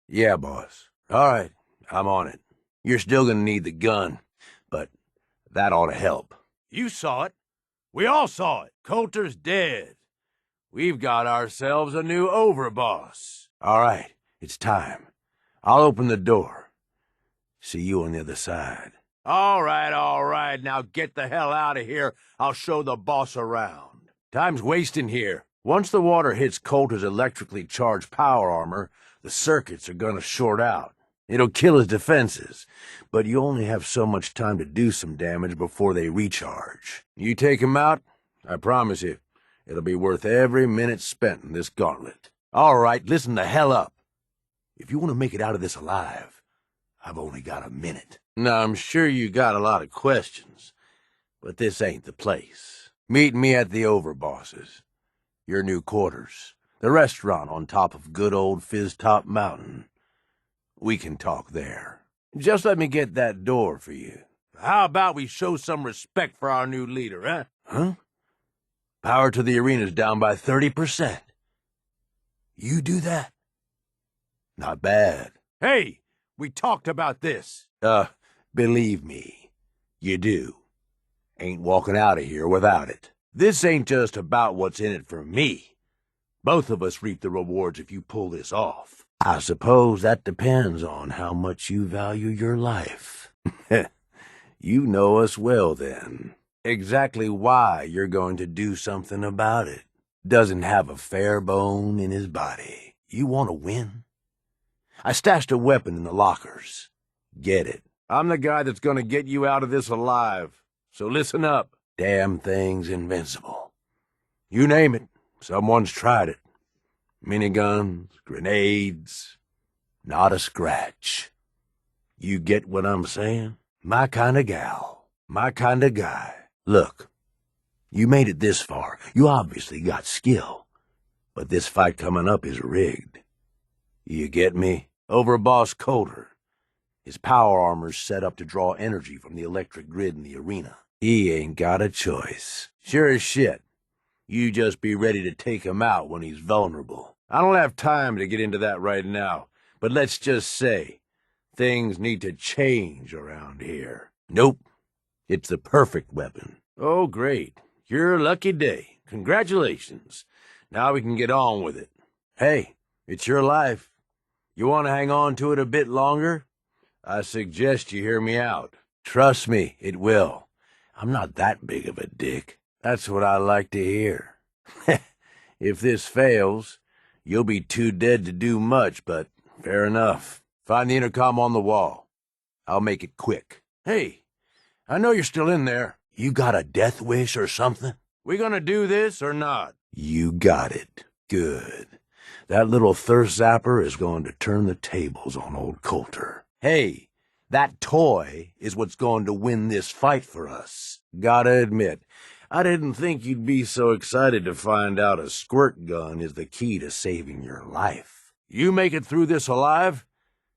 Yeah, boss. All right, I'm on it. You're still gonna need the gun, but that ought to help. You saw it. We all saw it. Coulter's dead. We've got ourselves a new overboss. All right, it's time. I'll open the door. See you on the other side. All right. Now get the hell out of here. I'll show the boss around. Time's wasting here. Once the water hits Coulter's electrically charged power armor, the circuits are gonna short out. It'll kill his defenses, but you only have so much time to do some damage before they recharge. You take him out, I promise you, it'll be worth every minute spent in this gauntlet. All right, listen the hell up. If you want to make it out of this alive, I've only got a minute. Now, I'm sure you got a lot of questions, but this ain't the place. Meet me at the Overboss's, your new quarters, the restaurant on top of good old Fizz Top Mountain. We can talk there. Just let me get that door for you. How about we show some respect for our new leader, huh? Huh? Power to the arena's down by 30%. You do that? Not bad. Hey, we talked about this. Believe me, you do. Ain't walking out of here without it. This ain't just about what's in it for me. Both of us reap the rewards if you pull this off. I suppose that depends on how much you value your life. You know us well, then. Exactly why you're going to do something about it. Doesn't have a fair bone in his body. You want to win? I stashed a weapon in the lockers. Get it. I'm the guy that's gonna get you out of this alive. So listen up. Damn thing's invincible. You name it, someone's tried it. Miniguns, grenades, not a scratch. You get what I'm saying? My kind of gal, my kind of guy. Look, you made it this far. You obviously got skill. But this fight coming up is rigged. You get me? Overboss Coulter. His power armor's set up to draw energy from the electric grid in the arena. He ain't got a choice. Sure as shit. You just be ready to take him out when he's vulnerable. I don't have time to get into that right now, but let's just say, things need to change around here. Nope. It's the perfect weapon. Oh, great. Your lucky day. Congratulations. Now we can get on with it. Hey, it's your life. You want to hang on to it a bit longer? I suggest you hear me out. Trust me, it will. I'm not that big of a dick. That's what I like to hear. If this fails, you'll be too dead to do much, but fair enough. Find the intercom on the wall. I'll make it quick. Hey, I know you're still in there. You got a death wish or something? We gonna do this or not? You got it. Good. That little thirst zapper is going to turn the tables on old Coulter. Hey, that toy is what's going to win this fight for us. Gotta admit, I didn't think you'd be so excited to find out a squirt gun is the key to saving your life. You make it through this alive?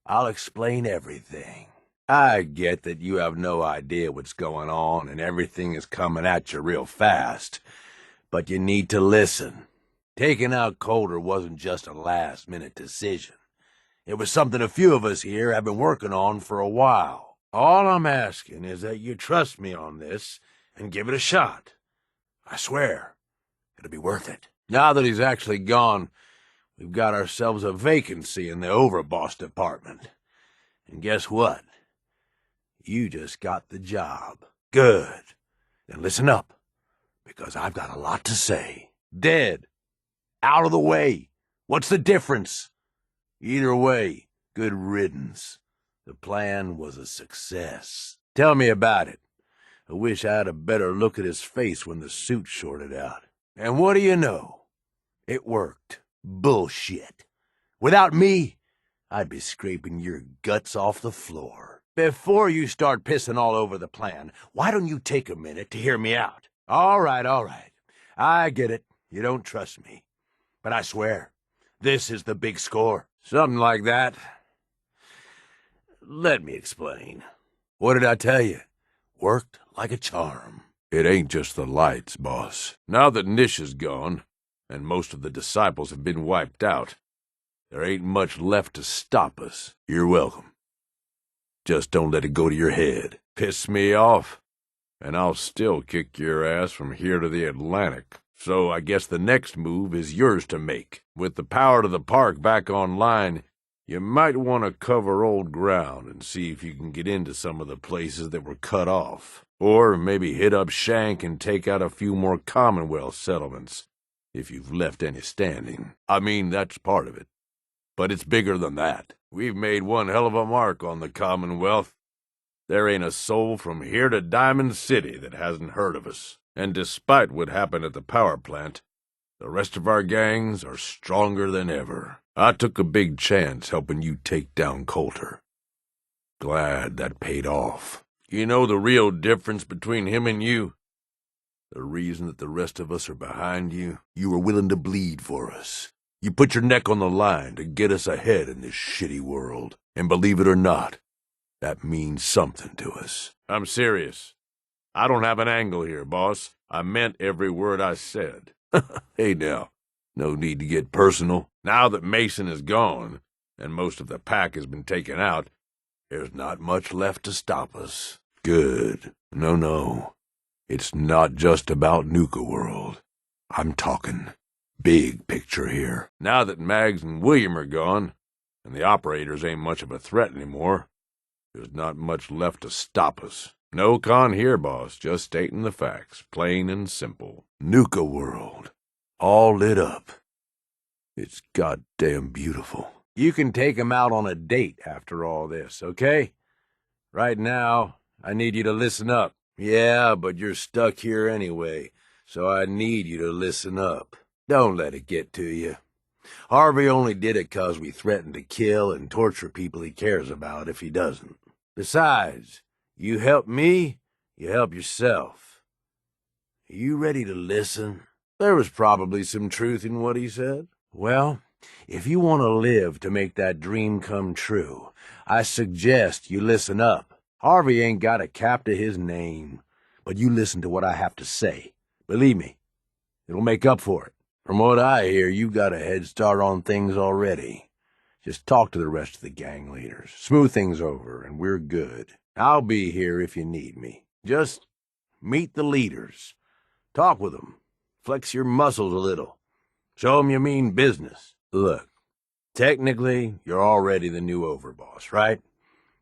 I'll explain everything. I get that you have no idea what's going on and everything is coming at you real fast, but you need to listen. Taking out Coulter wasn't just a last-minute decision. It was something a few of us here have been working on for a while. All I'm asking is that you trust me on this and give it a shot. I swear, it'll be worth it. Now that he's actually gone, we've got ourselves a vacancy in the Overboss department. And guess what? You just got the job. Good. Then listen up, because I've got a lot to say. Dead. Out of the way. What's the difference? Either way, good riddance. The plan was a success. Tell me about it. I wish I had a better look at his face when the suit shorted out. And what do you know? It worked. Bullshit. Without me, I'd be scraping your guts off the floor. Before you start pissing all over the plan, why don't you take a minute to hear me out? All right. I get it. You don't trust me. But I swear, this is the big score. Something like that. Let me explain. What did I tell you? Worked like a charm. It ain't just the lights, boss. Now that Nish is gone, and most of the disciples have been wiped out, There ain't much left to stop us. You're welcome. Just don't let it go to your head. Piss me off, and I'll still kick your ass from here to the Atlantic. So I guess the next move is yours to make. With the power to the park back online, you might want to cover old ground and see if you can get into some of the places that were cut off. Or maybe hit up Shank and take out a few more Commonwealth settlements, if you've left any standing. I mean, that's part of it. But it's bigger than that. We've made one hell of a mark on the Commonwealth. There ain't a soul from here to Diamond City that hasn't heard of us. And despite what happened at the power plant, the rest of our gangs are stronger than ever. I took a big chance helping you take down Coulter. Glad that paid off. You know the real difference between him and you? The reason that the rest of us are behind you? You were willing to bleed for us. You put your neck on the line to get us ahead in this shitty world. And believe it or not, that means something to us. I'm serious. I don't have an angle here, boss. I meant every word I said. Hey now, no need to get personal. Now that Mason is gone, and most of the pack has been taken out, there's not much left to stop us. Good. No. It's not just about Nuka World. I'm talking big picture here. Now that Mags and William are gone, and the operators ain't much of a threat anymore, there's not much left to stop us. No con here, boss, just stating the facts, plain and simple. Nuka World, all lit up. It's goddamn beautiful. You can take him out on a date after all this, okay? Right now, I need you to listen up. Yeah, but you're stuck here anyway, so I need you to listen up. Don't let it get to you. Harvey only did it 'cause we threatened to kill and torture people he cares about if he doesn't. Besides, you help me, you help yourself. Are you ready to listen? There was probably some truth in what he said. Well, if you want to live to make that dream come true, I suggest you listen up. Harvey ain't got a cap to his name, but you listen to what I have to say. Believe me, it'll make up for it. From what I hear, you got a head start on things already. Just talk to the rest of the gang leaders. Smooth things over, and we're good. I'll be here if you need me. Just meet the leaders. Talk with them. Flex your muscles a little. Show them you mean business. Look, technically, you're already the new overboss, right?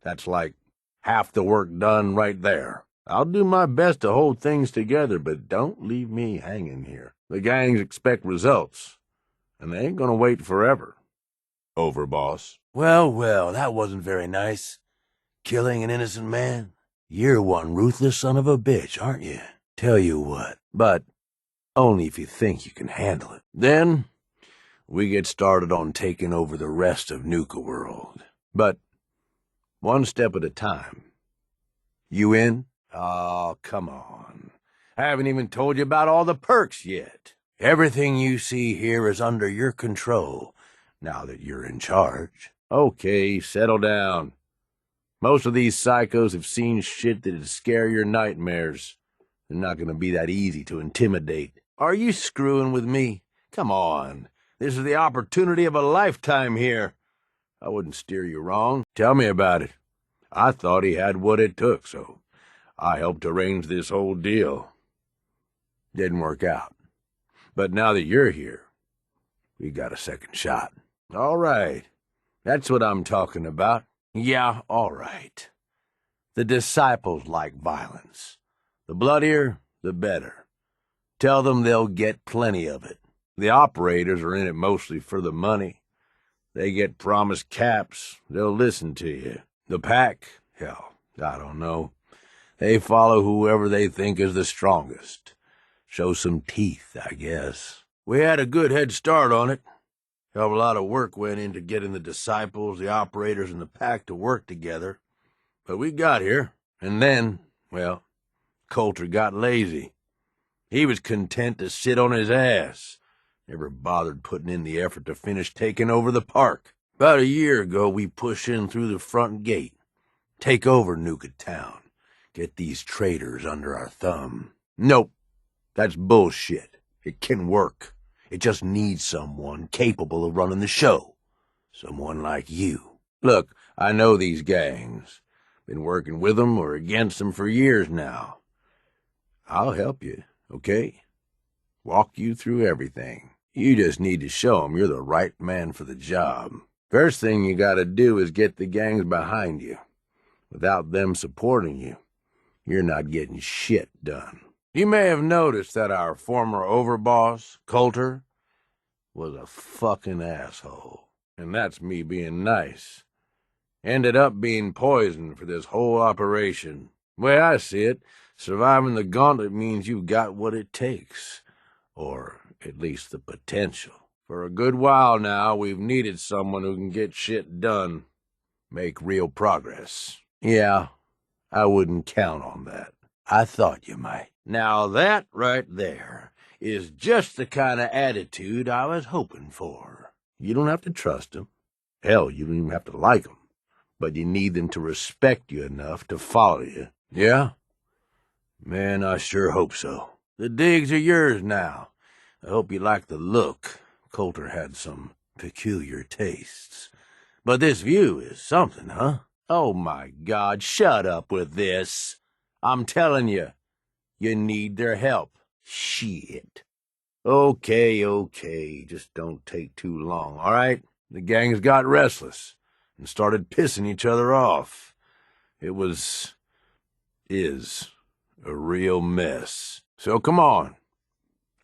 That's like half the work done right there. I'll do my best to hold things together, but don't leave me hanging here. The gangs expect results, and they ain't gonna wait forever. Overboss. Well, that wasn't very nice. Killing an innocent man? You're one ruthless son of a bitch, aren't you? Tell you what, but only if you think you can handle it. Then, we get started on taking over the rest of Nuka World. But one step at a time. You in? Oh, come on. I haven't even told you about all the perks yet. Everything you see here is under your control, now that you're in charge. Okay, settle down. Most of these psychos have seen shit that'd scare your nightmares. They're not gonna be that easy to intimidate. Are you screwing with me? Come on. This is the opportunity of a lifetime here. I wouldn't steer you wrong. Tell me about it. I thought he had what it took, so I helped arrange this whole deal. Didn't work out. But now that you're here, we got a second shot. All right. That's what I'm talking about. Yeah, all right. The disciples like violence. The bloodier, the better. Tell them they'll get plenty of it. The operators are in it mostly for the money. They get promised caps. They'll listen to you. The pack? Hell, I don't know. They follow whoever they think is the strongest. Show some teeth, I guess. We had a good head start on it. Hell of a lot of work went into getting the disciples, the operators, and the pack to work together. But we got here, and then, well, Coulter got lazy. He was content to sit on his ass. Never bothered putting in the effort to finish taking over the park. About a year ago, we pushed in through the front gate. Take over Nuka Town. Get these traitors under our thumb. Nope. That's bullshit. It can work. It just needs someone capable of running the show. Someone like you. Look, I know these gangs. Been working with them or against them for years now. I'll help you, okay? Walk you through everything. You just need to show 'em you're the right man for the job. First thing you gotta do is get the gangs behind you. Without them supporting you, you're not getting shit done. You may have noticed that our former overboss, Coulter, was a fucking asshole. And that's me being nice. Ended up being poisoned for this whole operation. The way I see it, surviving the gauntlet means you've got what it takes. Or at least the potential. For a good while now, we've needed someone who can get shit done. Make real progress. Yeah, I wouldn't count on that. I thought you might. Now that right there is just the kind of attitude I was hoping for. You don't have to trust them. Hell, you don't even have to like them. But you need them to respect you enough to follow you. Yeah? Man, I sure hope so. The digs are yours now. I hope you like the look. Coulter had some peculiar tastes. But this view is something, huh? Oh my God, shut up with this. I'm telling you, you need their help. Shit. Okay, just don't take too long, all right? The gangs got restless and started pissing each other off. It is a real mess. So come on.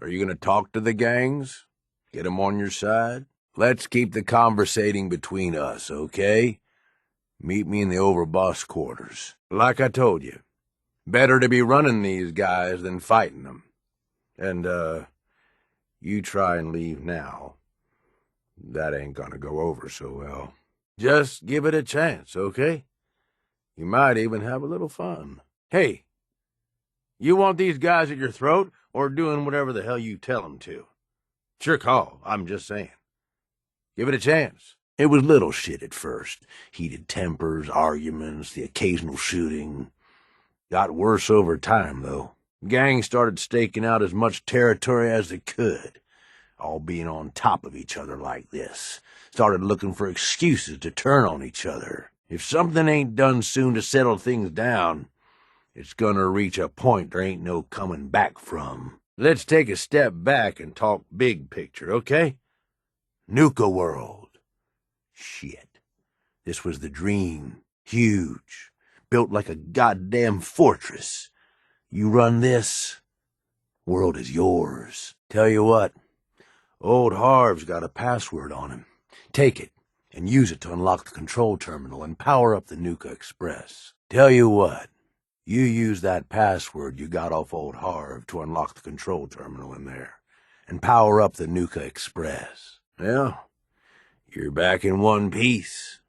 Are you going to talk to the gangs? Get 'em on your side? Let's keep the conversating between us, okay? Meet me in the overboss quarters. Like I told you, better to be running these guys than fighting them. And, you try and leave now. That ain't gonna go over so well. Just give it a chance, okay? You might even have a little fun. Hey, you want these guys at your throat or doing whatever the hell you tell them to? It's your call, I'm just saying. Give it a chance. It was little shit at first. Heated tempers, arguments, the occasional shooting. Got worse over time, though. Gangs started staking out as much territory as they could, all being on top of each other like this. Started looking for excuses to turn on each other. If something ain't done soon to settle things down, it's gonna reach a point there ain't no coming back from. Let's take a step back and talk big picture, okay? Nuka World. Shit. This was the dream. Huge. Built like a goddamn fortress. You run this, world is yours. Tell you what, old Harv's got a password on him. Take it and use it to unlock the control terminal and power up the Nuka Express. Tell you what, you use that password you got off old Harv to unlock the control terminal in there and power up the Nuka Express. Well, you're back in one piece.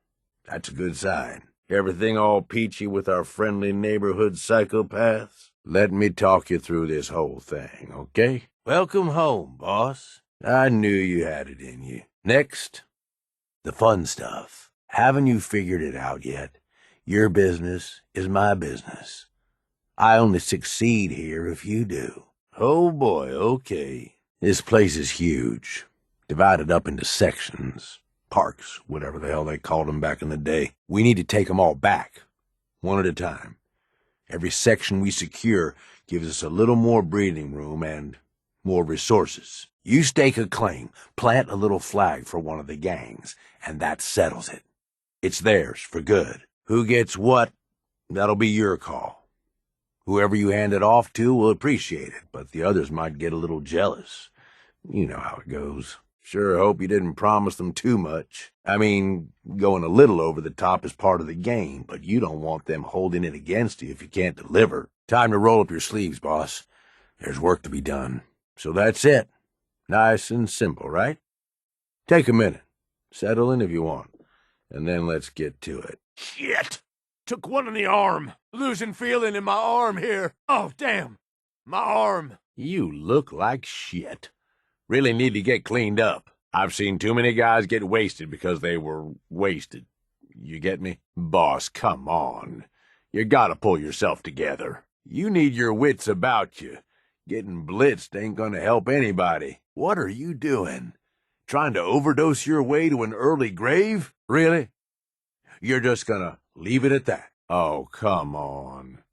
That's a good sign. Everything all peachy with our friendly neighborhood psychopaths? Let me talk you through this whole thing, okay? Welcome home, boss. I knew you had it in you. Next, the fun stuff. Haven't you figured it out yet? Your business is my business. I only succeed here if you do. Oh boy, okay. This place is huge. Divided up into sections. Parks, whatever the hell they called them back in the day. We need to take them all back, one at a time. Every section we secure gives us a little more breathing room and more resources. You stake a claim, plant a little flag for one of the gangs, and that settles it. It's theirs for good. Who gets what, that'll be your call. Whoever you hand it off to will appreciate it, but the others might get a little jealous. You know how it goes. Sure hope you didn't promise them too much. I mean, going a little over the top is part of the game, but you don't want them holding it against you if you can't deliver. Time to roll up your sleeves, boss. There's work to be done. So that's it. Nice and simple, right? Take a minute. Settle in if you want. And then let's get to it. Shit! Took one in the arm. Losing feeling in my arm here. Oh, damn. My arm. You look like shit. Really need to get cleaned up. I've seen too many guys get wasted because they were wasted. You get me? Boss, come on. You gotta pull yourself together. You need your wits about you. Getting blitzed ain't gonna help anybody. What are you doing? Trying to overdose your way to an early grave? Really? You're just gonna leave it at that? Oh, come on.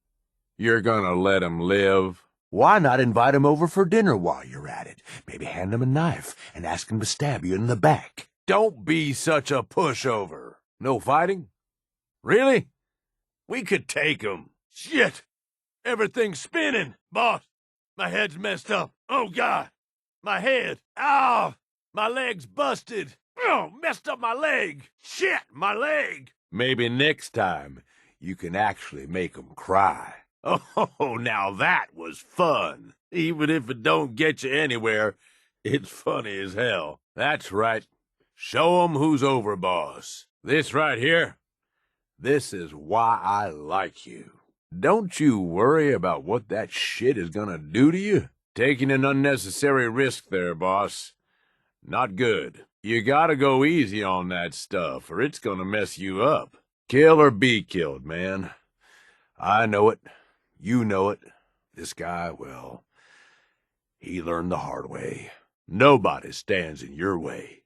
You're gonna let him live? Why not invite him over for dinner while you're at it? Maybe hand him a knife and ask him to stab you in the back. Don't be such a pushover. No fighting? Really? We could take him. Shit! Everything's spinning, boss. My head's messed up. Oh, God. My head. Ow! My leg's busted. Oh, messed up my leg. Shit, my leg. Maybe next time you can actually make him cry. Oh, now that was fun. Even if it don't get you anywhere, it's funny as hell. That's right. Show 'em who's over, boss. This right here, this is why I like you. Don't you worry about what that shit is gonna do to you. Taking an unnecessary risk there, boss. Not good. You gotta go easy on that stuff, or it's gonna mess you up. Kill or be killed, man. I know it. You know it. This guy, well, he learned the hard way. Nobody stands in your way.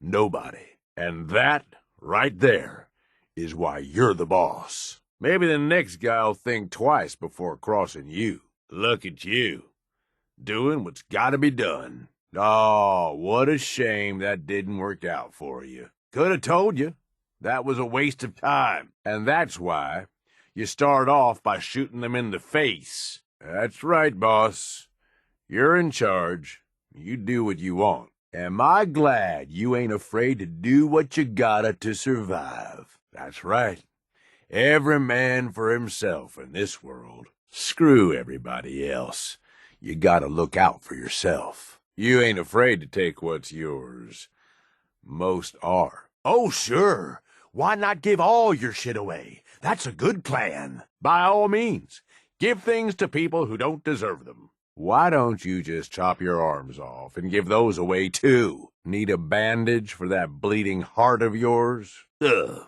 Nobody. And that, right there, is why you're the boss. Maybe the next guy'll think twice before crossing you. Look at you, doing what's gotta be done. Oh, what a shame that didn't work out for you. Could have told you. That was a waste of time. And that's why you start off by shooting them in the face. That's right, boss. You're in charge. You do what you want. Am I glad you ain't afraid to do what you gotta to survive? That's right. Every man for himself in this world. Screw everybody else. You gotta look out for yourself. You ain't afraid to take what's yours. Most are. Oh, sure. Why not give all your shit away? That's a good plan. By all means, give things to people who don't deserve them. Why don't you just chop your arms off and give those away too? Need a bandage for that bleeding heart of yours? Ugh.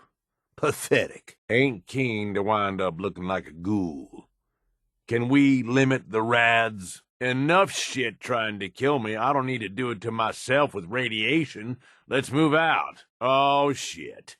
Pathetic. Ain't keen to wind up looking like a ghoul. Can we limit the rads? Enough shit trying to kill me. I don't need to do it to myself with radiation. Let's move out. Oh, shit.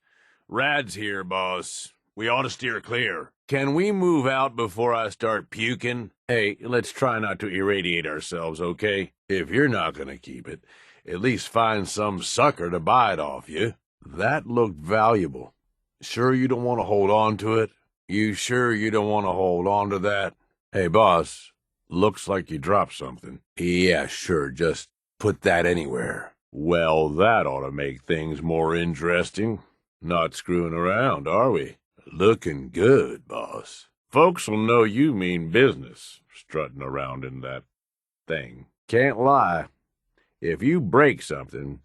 Rad's here, boss. We ought to steer clear. Can we move out before I start puking? Hey, let's try not to irradiate ourselves, okay? If you're not gonna keep it, at least find some sucker to buy it off you. That looked valuable. Sure you don't want to hold on to it? You sure you don't want to hold on to that? Hey, boss, looks like you dropped something. Yeah, sure, just put that anywhere. Well, that ought to make things more interesting. Not screwing around, are we? Looking good, boss. Folks will know you mean business, strutting around in that thing. Can't lie. If you break something,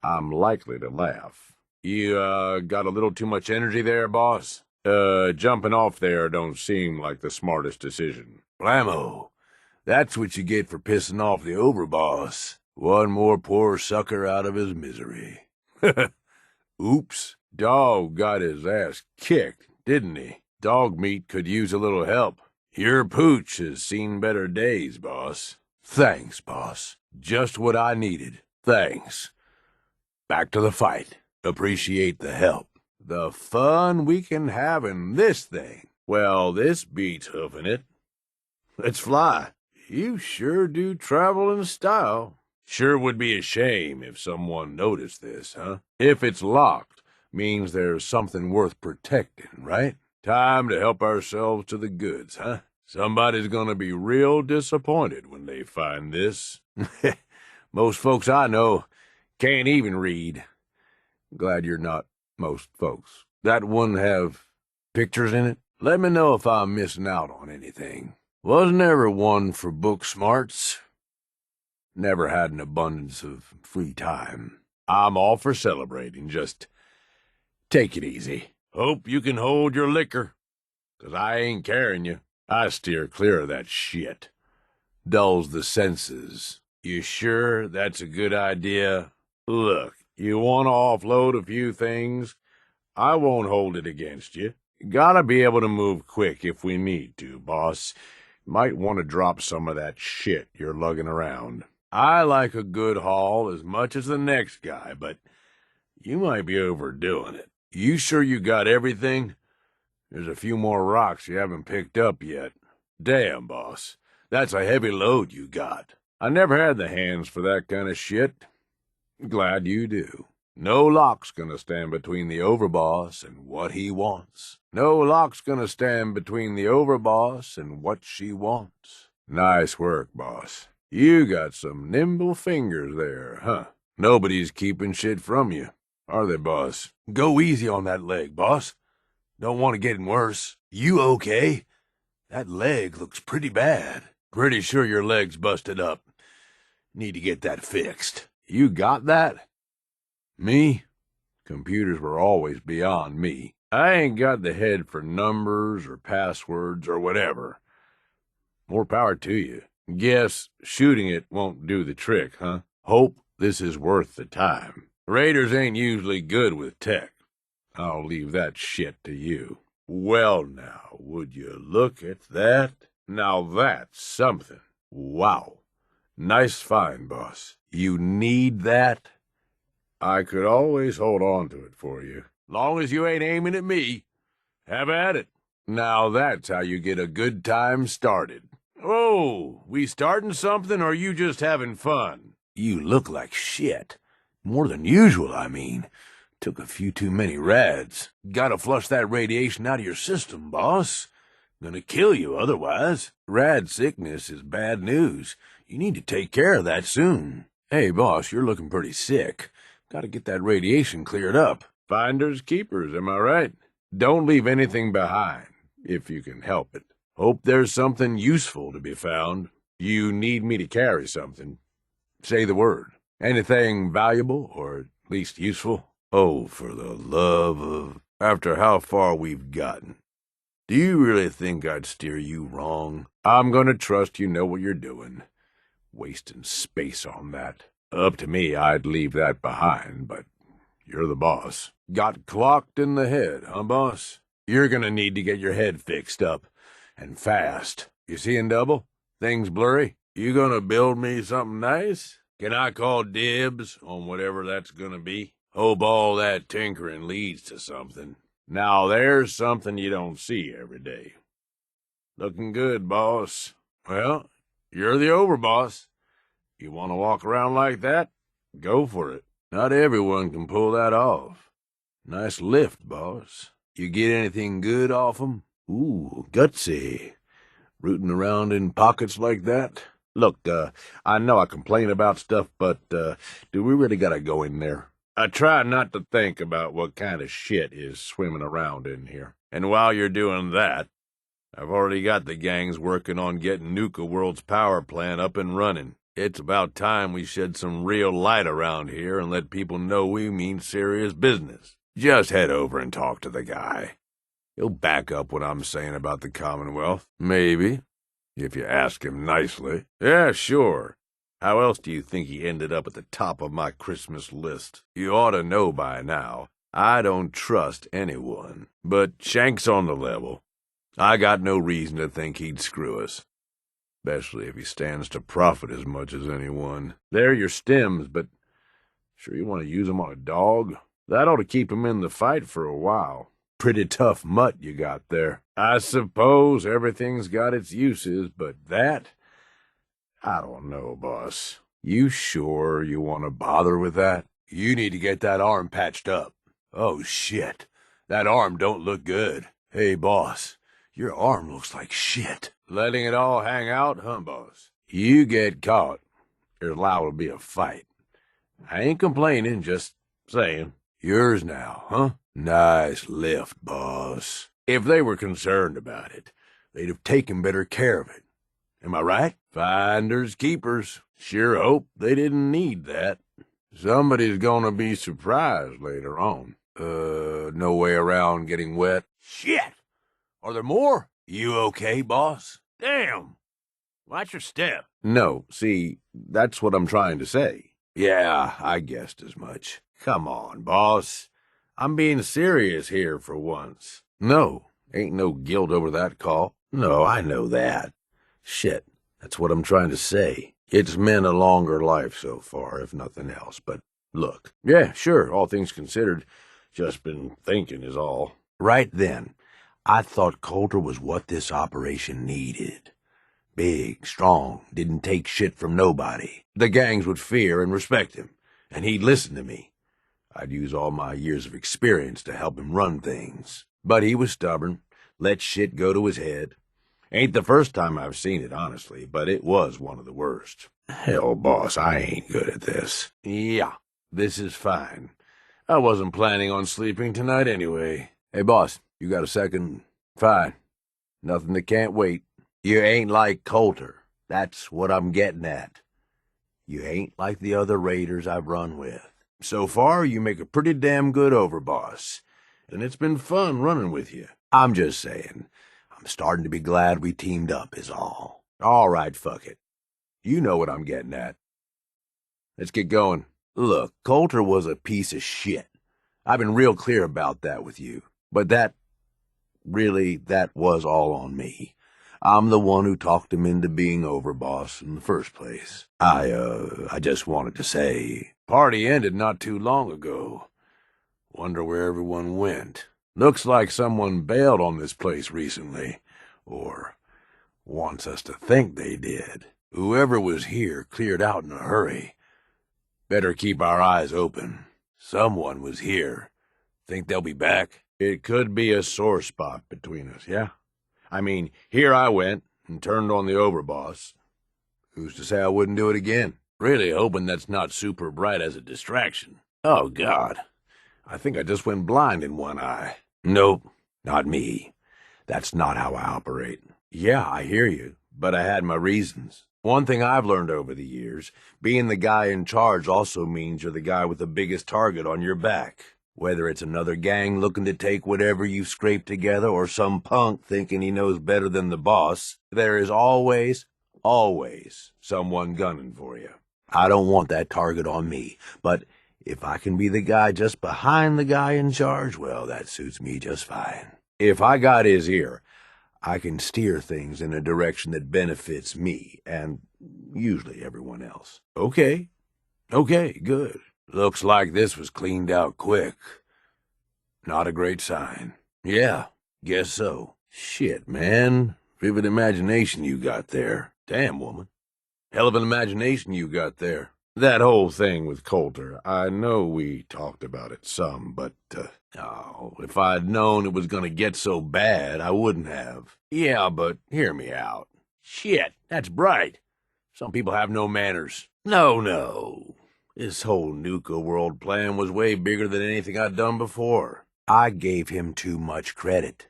I'm likely to laugh. You, got a little too much energy there, boss? Jumping off there don't seem like the smartest decision. Blammo. That's what you get for pissing off the overboss. One more poor sucker out of his misery. Oops. Dog got his ass kicked, didn't he? Dog meat could use a little help. Your pooch has seen better days, boss. Thanks, boss. Just what I needed. Thanks. Back to the fight. Appreciate the help. The fun we can have in this thing. Well, this beats hoofing it. Let's fly. You sure do travel in style. Sure would be a shame if someone noticed this, huh? If it's locked, means there's something worth protecting, right? Time to help ourselves to the goods, huh? Somebody's gonna be real disappointed when they find this. Most folks I know can't even read. Glad you're not most folks. That one have pictures in it? Let me know if I'm missing out on anything. Wasn't ever one for book smarts. Never had an abundance of free time. I'm all for celebrating, just take it easy. Hope you can hold your liquor, 'cause I ain't carrying you. I steer clear of that shit. Dulls the senses. You sure that's a good idea? Look, you want to offload a few things? I won't hold it against you. Gotta be able to move quick if we need to, boss. Might want to drop some of that shit you're lugging around. I like a good haul as much as the next guy, but you might be overdoing it. You sure you got everything? There's a few more rocks you haven't picked up yet. Damn, boss. That's a heavy load you got. I never had the hands for that kind of shit. Glad you do. No lock's gonna stand between the overboss and what he wants. No lock's gonna stand between the overboss and what she wants. Nice work, boss. You got some nimble fingers there, huh? Nobody's keeping shit from you, are they, boss? Go easy on that leg, boss. Don't want it getting worse. You okay? That leg looks pretty bad. Pretty sure your leg's busted up. Need to get that fixed. You got that? Me? Computers were always beyond me. I ain't got the head for numbers or passwords or whatever. More power to you. Guess shooting it won't do the trick, huh? Hope this is worth the time. Raiders ain't usually good with tech. I'll leave that shit to you. Well now, would you look at that? Now that's something. Wow. Nice find, boss. You need that? I could always hold on to it for you. Long as you ain't aiming at me. Have at it. Now that's how you get a good time started. Oh, we starting something, or are you just having fun? You look like shit. More than usual, I mean. Took a few too many rads. Gotta flush that radiation out of your system, boss. Gonna kill you otherwise. Rad sickness is bad news. You need to take care of that soon. Hey, boss, you're looking pretty sick. Gotta get that radiation cleared up. Finders keepers, am I right? Don't leave anything behind, if you can help it. Hope there's something useful to be found. You need me to carry something. Say the word. Anything valuable, or at least useful? Oh, for the love of... After how far we've gotten. Do you really think I'd steer you wrong? I'm gonna trust you know what you're doing. Wasting space on that. Up to me, I'd leave that behind, but you're the boss. Got clocked in the head, huh, boss? You're gonna need to get your head fixed up. And fast. You seeing double? Things blurry? You gonna build me something nice? Can I call dibs on whatever that's gonna be? Hope all that tinkering leads to something. Now there's something you don't see every day. Looking good, boss. Well, you're the overboss. You want to walk around like that? Go for it. Not everyone can pull that off. Nice lift, boss. You get anything good off 'em? Ooh, gutsy. Rooting around in pockets like that? Look, I know I complain about stuff, but, do we really gotta go in there? I try not to think about what kind of shit is swimming around in here. And while you're doing that, I've already got the gangs working on getting Nuka World's power plant up and running. It's about time we shed some real light around here and let people know we mean serious business. Just head over and talk to the guy. He'll back up what I'm saying about the Commonwealth. Maybe, if you ask him nicely. Yeah, sure. How else do you think he ended up at the top of my Christmas list? You ought to know by now. I don't trust anyone. But Shank's on the level. I got no reason to think he'd screw us. Especially if he stands to profit as much as anyone. They're your stems, but sure you want to use them on a dog? That ought to keep him in the fight for a while. Pretty tough mutt you got there. I suppose everything's got its uses, but that... I don't know, boss. You sure you want to bother with that? You need to get that arm patched up. Oh, shit. That arm don't look good. Hey, boss, your arm looks like shit. Letting it all hang out, huh, boss? You get caught, there's liable to be a fight. I ain't complaining, just saying. Yours now, huh? Nice lift, boss. If they were concerned about it, they'd have taken better care of it. Am I right? Finders keepers. Sure hope they didn't need that. Somebody's gonna be surprised later on. No way around getting wet. Shit! Are there more? You okay, boss? Damn! Watch your step. No, see, that's what I'm trying to say. Yeah, I guessed as much. Come on, boss. I'm being serious here for once. No, ain't no guilt over that call. No, I know that. Shit, that's what I'm trying to say. It's meant a longer life so far, if nothing else, but look. Yeah, sure, all things considered. Just been thinking is all. Right then, I thought Coulter was what this operation needed. Big, strong, didn't take shit from nobody. The gangs would fear and respect him, and he'd listen to me. I'd use all my years of experience to help him run things. But he was stubborn, let shit go to his head. Ain't the first time I've seen it, honestly, but it was one of the worst. Hell, boss, I ain't good at this. Yeah, this is fine. I wasn't planning on sleeping tonight anyway. Hey, boss, you got a second? Fine. Nothing that can't wait. You ain't like Coulter. That's what I'm getting at. You ain't like the other raiders I've run with. So far, you make a pretty damn good overboss, and it's been fun running with you. I'm just saying, I'm starting to be glad we teamed up is all. All right, fuck it. You know what I'm getting at. Let's get going. Look, Coulter was a piece of shit. I've been real clear about that with you. But that was all on me. I'm the one who talked him into being overboss in the first place. I just wanted to say, party ended not too long ago. Wonder where everyone went. Looks like someone bailed on this place recently, or wants us to think they did. Whoever was here cleared out in a hurry. Better keep our eyes open. Someone was here. Think they'll be back? It could be a sore spot between us, yeah? I mean, here I went and turned on the overboss. Who's to say I wouldn't do it again? Really hoping that's not super bright as a distraction. Oh, God. I think I just went blind in one eye. Nope, not me. That's not how I operate. Yeah, I hear you, but I had my reasons. One thing I've learned over the years, being the guy in charge also means you're the guy with the biggest target on your back. Whether it's another gang looking to take whatever you've scraped together or some punk thinking he knows better than the boss, there is always someone gunning for you. I don't want that target on me, but if I can be the guy just behind the guy in charge, well, that suits me just fine. If I got his ear, I can steer things in a direction that benefits me and usually everyone else. Okay, good. Looks like this was cleaned out quick. Not a great sign. Yeah, guess so. Shit, man. Vivid imagination you got there. Damn, woman. Hell of an imagination you got there. That whole thing with Coulter, I know we talked about it some, but, if I'd known it was gonna get so bad, I wouldn't have. Yeah, but hear me out. Shit, that's bright. Some people have no manners. No. This whole Nuka World plan was way bigger than anything I'd done before. I gave him too much credit.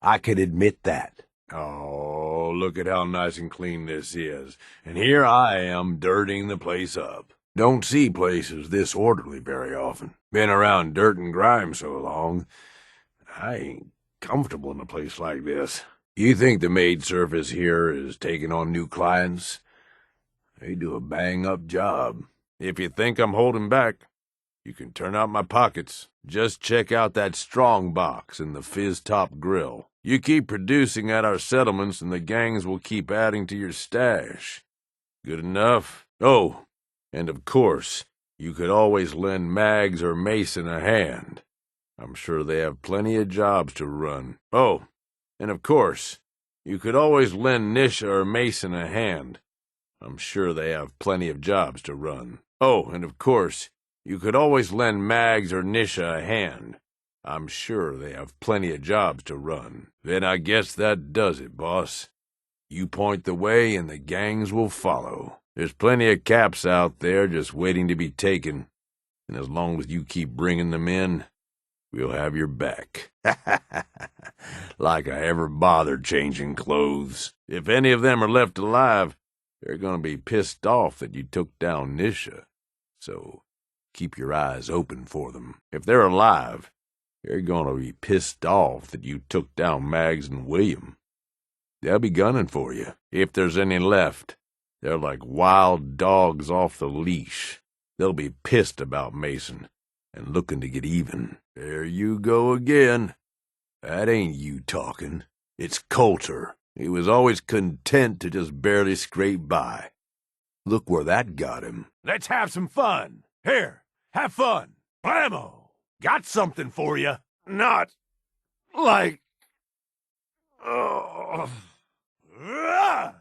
I could admit that. Oh, look at how nice and clean this is. And here I am dirtying the place up. Don't see places this orderly very often. Been around dirt and grime so long, I ain't comfortable in a place like this. You think the maid service here is taking on new clients? They do a bang-up job. If you think I'm holding back, you can turn out my pockets. Just check out that strong box in the Fizz Top Grill. You keep producing at our settlements and the gangs will keep adding to your stash. Good enough? Oh, and of course, you could always lend Mags or Mason a hand. I'm sure they have plenty of jobs to run. Oh, and of course, you could always lend Nisha or Mason a hand. I'm sure they have plenty of jobs to run. Oh, and of course, you could always lend Mags or Nisha a hand. I'm sure they have plenty of jobs to run. Then I guess that does it, boss. You point the way and the gangs will follow. There's plenty of caps out there just waiting to be taken. And as long as you keep bringing them in, we'll have your back. Like I ever bothered changing clothes. If any of them are left alive, they're gonna be pissed off that you took down Nisha. So keep your eyes open for them. If they're alive, they're gonna be pissed off that you took down Mags and William. They'll be gunning for you. If there's any left, they're like wild dogs off the leash. They'll be pissed about Mason and looking to get even. There you go again. That ain't you talking. It's Coulter. He was always content to just barely scrape by. Look where that got him. Let's have some fun. Here, have fun. Blammo! Got something for you. Not like... Oh. Yeah!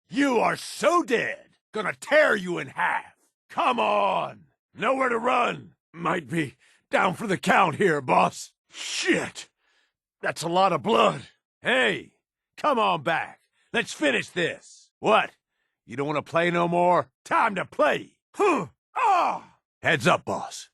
You are so dead. Gonna tear you in half. Come on. Nowhere to run. Might be down for the count here, boss. Shit. That's a lot of blood. Hey, come on back. Let's finish this. What? You don't want to play no more? Time to play. Huh. Ah! Heads up, boss.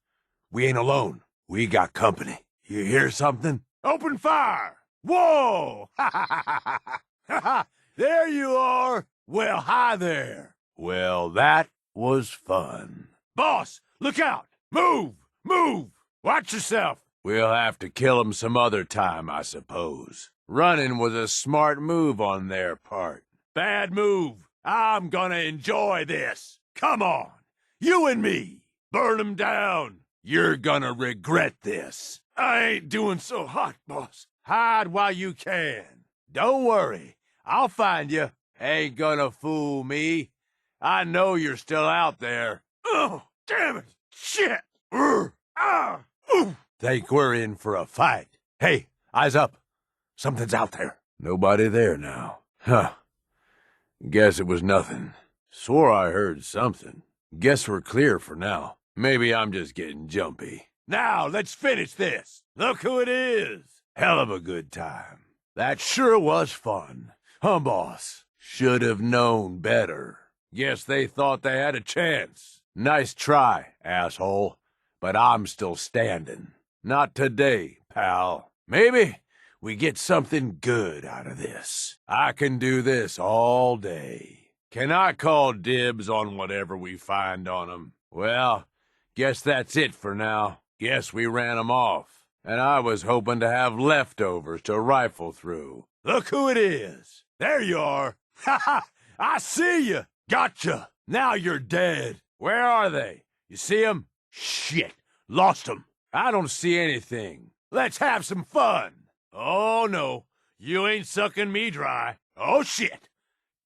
We ain't alone. We got company. You hear something? Open fire! Whoa! Ha ha ha ha ha ha! There you are! Well, hi there. Well, that was fun. Boss, look out! Move! Move! Watch yourself! We'll have to kill 'em some other time, I suppose. Running was a smart move on their part. Bad move. I'm gonna enjoy this. Come on. You and me. Burn 'em down. You're gonna regret this. I ain't doing so hot, boss. Hide while you can. Don't worry. I'll find you. Ain't gonna fool me. I know you're still out there. Oh, damn it. Shit. Ooh. Think we're in for a fight. Hey, eyes up. Something's out there. Nobody there now. Huh. Guess it was nothing. Swore I heard something. Guess we're clear for now. Maybe I'm just getting jumpy. Now, let's finish this. Look who it is. Hell of a good time. That sure was fun. Huh, boss? Should have known better. Guess they thought they had a chance. Nice try, asshole. But I'm still standing. Not today, pal. Maybe we get something good out of this. I can do this all day. Can I call dibs on whatever we find on 'em? Well, guess that's it for now. Guess we ran 'em off. And I was hoping to have leftovers to rifle through. Look who it is. There you are. Ha ha! I see you. Gotcha. Now you're dead. Where are they? You see 'em? Shit. Lost 'em. I don't see anything. Let's have some fun. Oh, no. You ain't sucking me dry. Oh, shit.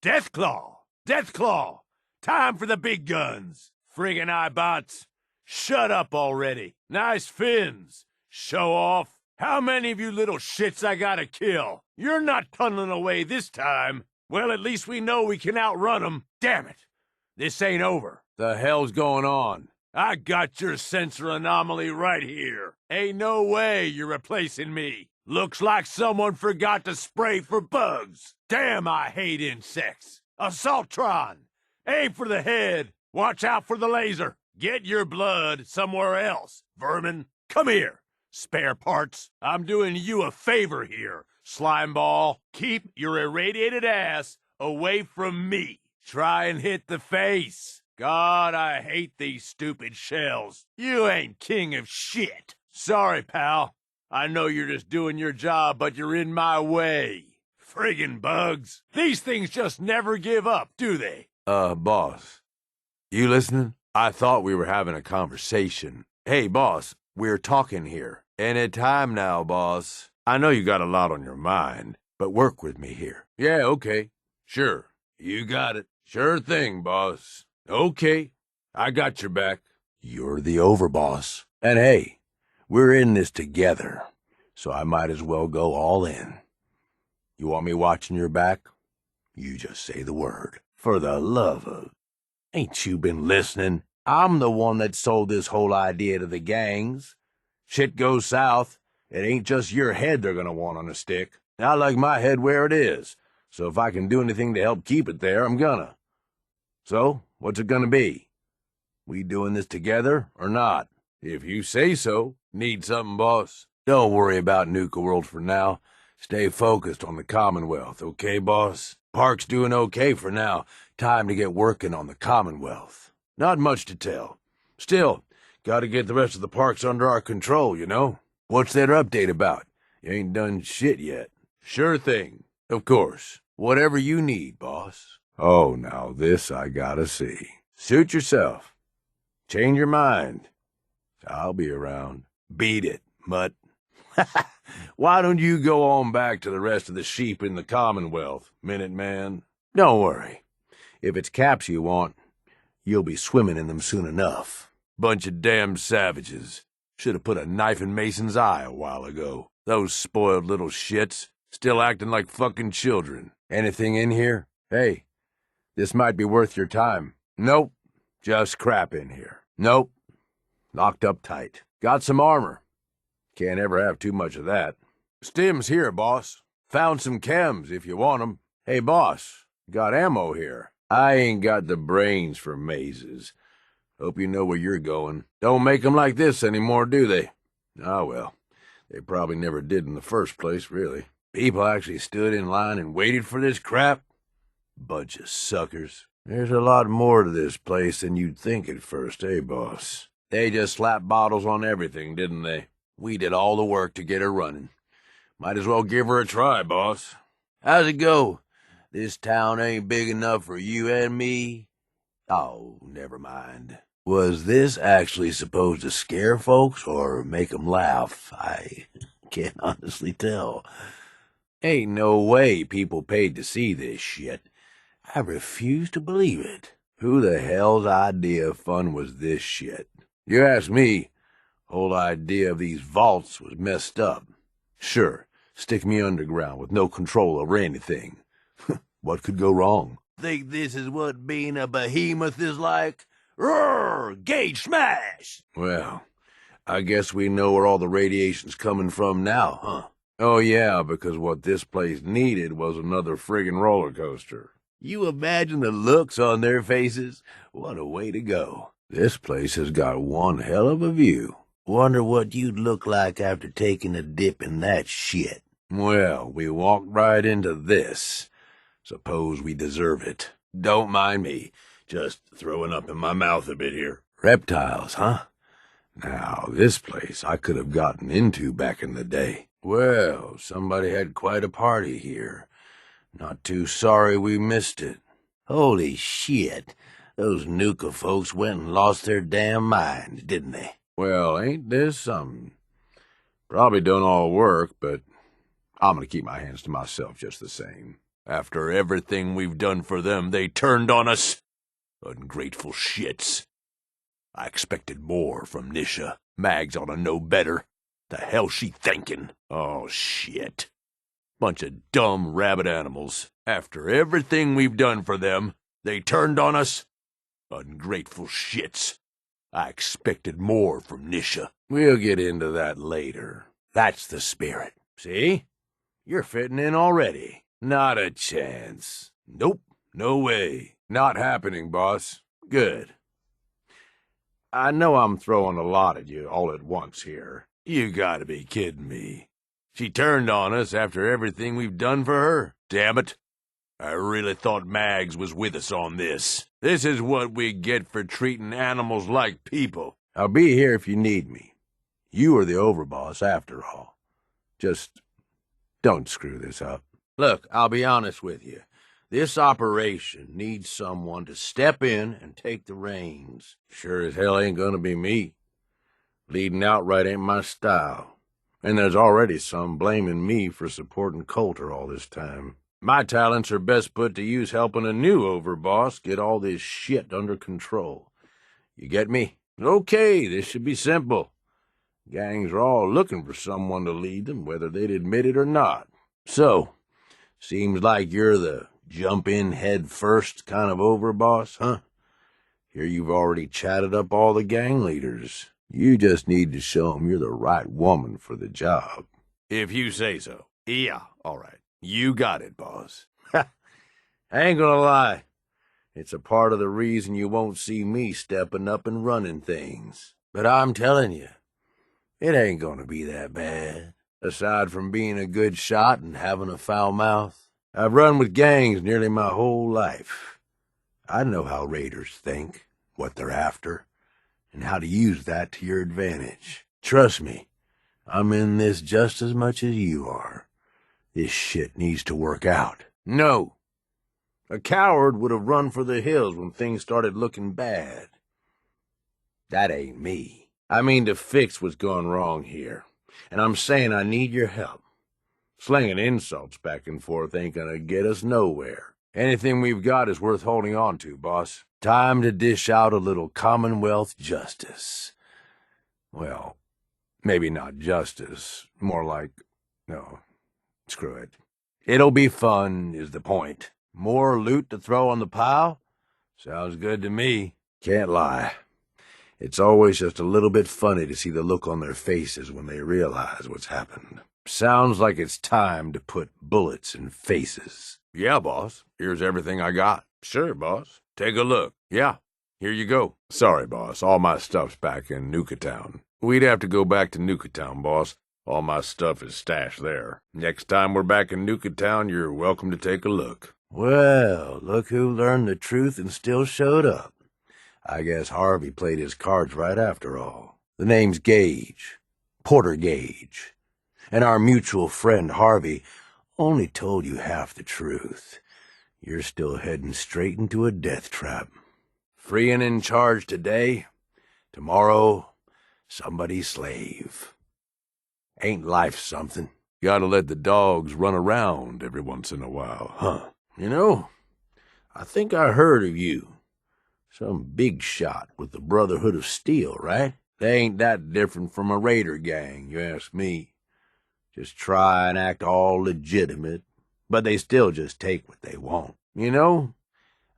Deathclaw. Deathclaw. Time for the big guns. Friggin' Ibots. Shut up already. Nice fins. Show off. How many of you little shits I gotta kill? You're not tunneling away this time. Well, at least we know we can outrun 'em. Damn it. This ain't over. The hell's going on? I got your sensor anomaly right here. Ain't no way you're replacing me. Looks like someone forgot to spray for bugs. Damn, I hate insects. Assaultron. Aim for the head. Watch out for the laser. Get your blood somewhere else, vermin. Come here. Spare parts. I'm doing you a favor here, slimeball. Keep your irradiated ass away from me. Try and hit the face. God, I hate these stupid shells. You ain't king of shit. Sorry, pal. I know you're just doing your job, but you're in my way. Friggin' bugs. These things just never give up, do they? Boss. You listening? I thought we were having a conversation. Hey, boss, we're talking here. Any time now, boss. I know you got a lot on your mind, but work with me here. Yeah, okay. Sure. You got it. Sure thing, boss. Okay. I got your back. You're the overboss. And hey, we're in this together, so I might as well go all in. You want me watching your back? You just say the word. For the love of... Ain't you been listening? I'm the one that sold this whole idea to the gangs. Shit goes south, it ain't just your head they're gonna want on a stick. I like my head where it is, so if I can do anything to help keep it there, I'm gonna. So, what's it gonna be? We doing this together or not? If you say so. Need something, boss? Don't worry about Nuka World for now. Stay focused on the Commonwealth, okay, boss? Park's doing okay for now. Time to get working on the Commonwealth. Not much to tell. Still, gotta get the rest of the parks under our control, you know? What's that update about? You ain't done shit yet. Sure thing. Of course. Whatever you need, boss. Oh, now this I gotta see. Suit yourself. Change your mind. I'll be around. Beat it, mutt. Why don't you go on back to the rest of the sheep in the Commonwealth, Minuteman? Don't worry. If it's caps you want, you'll be swimming in them soon enough. Bunch of damn savages. Should have put a knife in Mason's eye a while ago. Those spoiled little shits, still acting like fucking children. Anything in here? Hey, this might be worth your time. Nope, just crap in here. Nope, locked up tight. Got some armor. Can't ever have too much of that. Stim's here, boss. Found some chems if you want 'em. Hey, boss, got ammo here. I ain't got the brains for mazes. Hope you know where you're going. Don't make 'em like this anymore, do they? Ah, well, they probably never did in the first place, really. People actually stood in line and waited for this crap? Bunch of suckers. There's a lot more to this place than you'd think at first, eh, boss? They just slapped bottles on everything, didn't they? We did all the work to get her running. Might as well give her a try, boss. How's it go? This town ain't big enough for you and me? Oh, never mind. Was this actually supposed to scare folks or make 'em laugh? I can't honestly tell. Ain't no way people paid to see this shit. I refuse to believe it. Who the hell's idea of fun was this shit? You ask me, whole idea of these vaults was messed up. Sure, stick me underground with no control over anything. What could go wrong? Think this is what being a behemoth is like? Roar! Gage smash! Well, I guess we know where all the radiation's coming from now, huh? Oh yeah, because what this place needed was another friggin' roller coaster. You imagine the looks on their faces? What a way to go. This place has got one hell of a view. Wonder what you'd look like after taking a dip in that shit. Well, we walked right into this. Suppose we deserve it. Don't mind me. Just throwing up in my mouth a bit here. Reptiles, huh? Now, this place I could have gotten into back in the day. Well, somebody had quite a party here. Not too sorry we missed it. Holy shit. Those Nuka folks went and lost their damn minds, didn't they? Well, ain't this something? Probably don't all work, but I'm gonna keep my hands to myself just the same. After everything we've done for them, they turned on us. Ungrateful shits. I expected more from Nisha. Mags ought to know better. The hell's she thinking? Oh, shit. Bunch of dumb rabbit animals. After everything we've done for them, they turned on us? Ungrateful shits. I expected more from Nisha. We'll get into that later. That's the spirit. See? You're fitting in already. Not a chance. Nope. No way. Not happening, boss. Good. I know I'm throwing a lot at you all at once here. You gotta be kidding me. She turned on us after everything we've done for her? Damn it. I really thought Mags was with us on this. This is what we get for treating animals like people. I'll be here if you need me. You are the overboss after all. Just don't screw this up. Look, I'll be honest with you. This operation needs someone to step in and take the reins. Sure as hell ain't gonna be me. Leading outright ain't my style. And there's already some blaming me for supporting Coulter all this time. My talents are best put to use helping a new overboss get all this shit under control. You get me? Okay, this should be simple. Gangs are all looking for someone to lead them, whether they'd admit it or not. So, seems like you're the jump in head first kind of overboss, huh? Here you've already chatted up all the gang leaders. You just need to show 'em you're the right woman for the job. If you say so. Yeah, all right. You got it, boss. I ain't gonna lie. It's a part of the reason you won't see me stepping up and running things. But I'm telling you, it ain't gonna be that bad. Aside from being a good shot and having a foul mouth, I've run with gangs nearly my whole life. I know how raiders think, what they're after, and how to use that to your advantage. Trust me, I'm in this just as much as you are. This shit needs to work out. No. A coward would have run for the hills when things started looking bad. That ain't me. I mean to fix what's gone wrong here. And I'm saying I need your help. Slinging insults back and forth ain't gonna get us nowhere. Anything we've got is worth holding on to, boss. Time to dish out a little Commonwealth justice. Well, maybe not justice. More like... no, screw it. It'll be fun, is the point. More loot to throw on the pile? Sounds good to me. Can't lie. It's always just a little bit funny to see the look on their faces when they realize what's happened. Sounds like it's time to put bullets in faces. Yeah, boss. Here's everything I got. Sure, boss. Take a look. Yeah, here you go. Sorry, boss. All my stuff's back in Nuka Town. We'd have to go back to Nuka Town, boss. All my stuff is stashed there. Next time we're back in Nuka Town, you're welcome to take a look. Well, look who learned the truth and still showed up. I guess Harvey played his cards right after all. The name's Gage. Porter Gage. And our mutual friend Harvey only told you half the truth. You're still heading straight into a death trap. Free and in charge today. Tomorrow, somebody's slave. Ain't life something? Gotta let the dogs run around every once in a while, huh? You know, I think I heard of you. Some big shot with the Brotherhood of Steel, right? They ain't that different from a raider gang, you ask me. Just try and act all legitimate, but they still just take what they want. You know,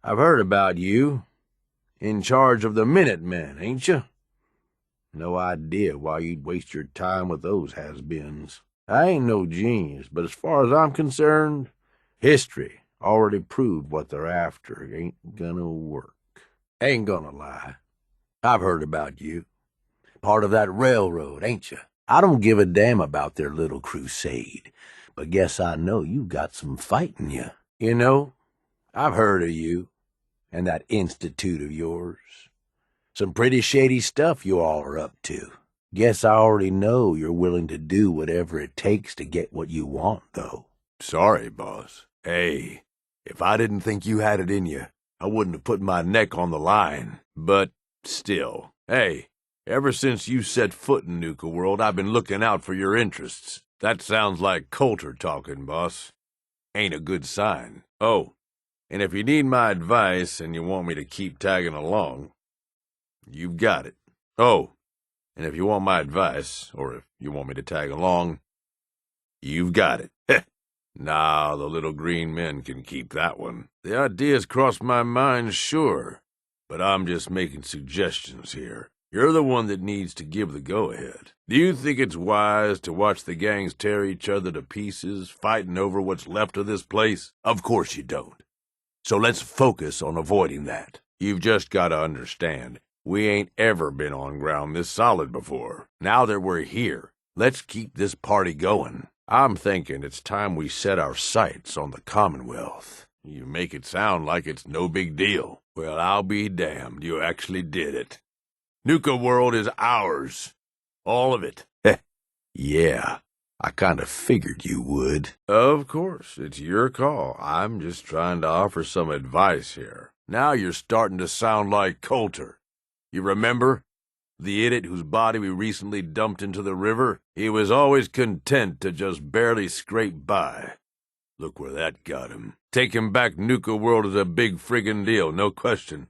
I've heard about you. In charge of the Minutemen, ain't you? No idea why you'd waste your time with those has-beens. I ain't no genius, but as far as I'm concerned, history already proved what they're after ain't gonna work. Ain't gonna lie. I've heard about you. Part of that railroad, ain't you? I don't give a damn about their little crusade, but guess I know you got some fight in you. You know, I've heard of you and that institute of yours. Some pretty shady stuff you all are up to. Guess I already know you're willing to do whatever it takes to get what you want, though. Sorry, boss. Hey, if I didn't think you had it in you, I wouldn't have put my neck on the line. But still, hey, ever since you set foot in Nuka World, I've been looking out for your interests. That sounds like Coulter talking, boss. Ain't a good sign. Oh, and if you need my advice and you want me to keep tagging along, you've got it. Oh, and if you want my advice, or if you want me to tag along, you've got it. Nah, the little green men can keep that one. The idea's crossed my mind, sure, but I'm just making suggestions here. You're the one that needs to give the go-ahead. Do you think it's wise to watch the gangs tear each other to pieces, fighting over what's left of this place? Of course you don't. So let's focus on avoiding that. You've just got to understand, we ain't ever been on ground this solid before. Now that we're here, let's keep this party going. I'm thinking it's time we set our sights on the Commonwealth. You make it sound like it's no big deal. Well, I'll be damned, you actually did it. Nuka World is ours. All of it. Yeah, I kind of figured you would. Of course, it's your call. I'm just trying to offer some advice here. Now you're starting to sound like Coulter. You remember? The idiot whose body we recently dumped into the river? He was always content to just barely scrape by. Look where that got him. Taking back Nuka World is a big friggin' deal, no question.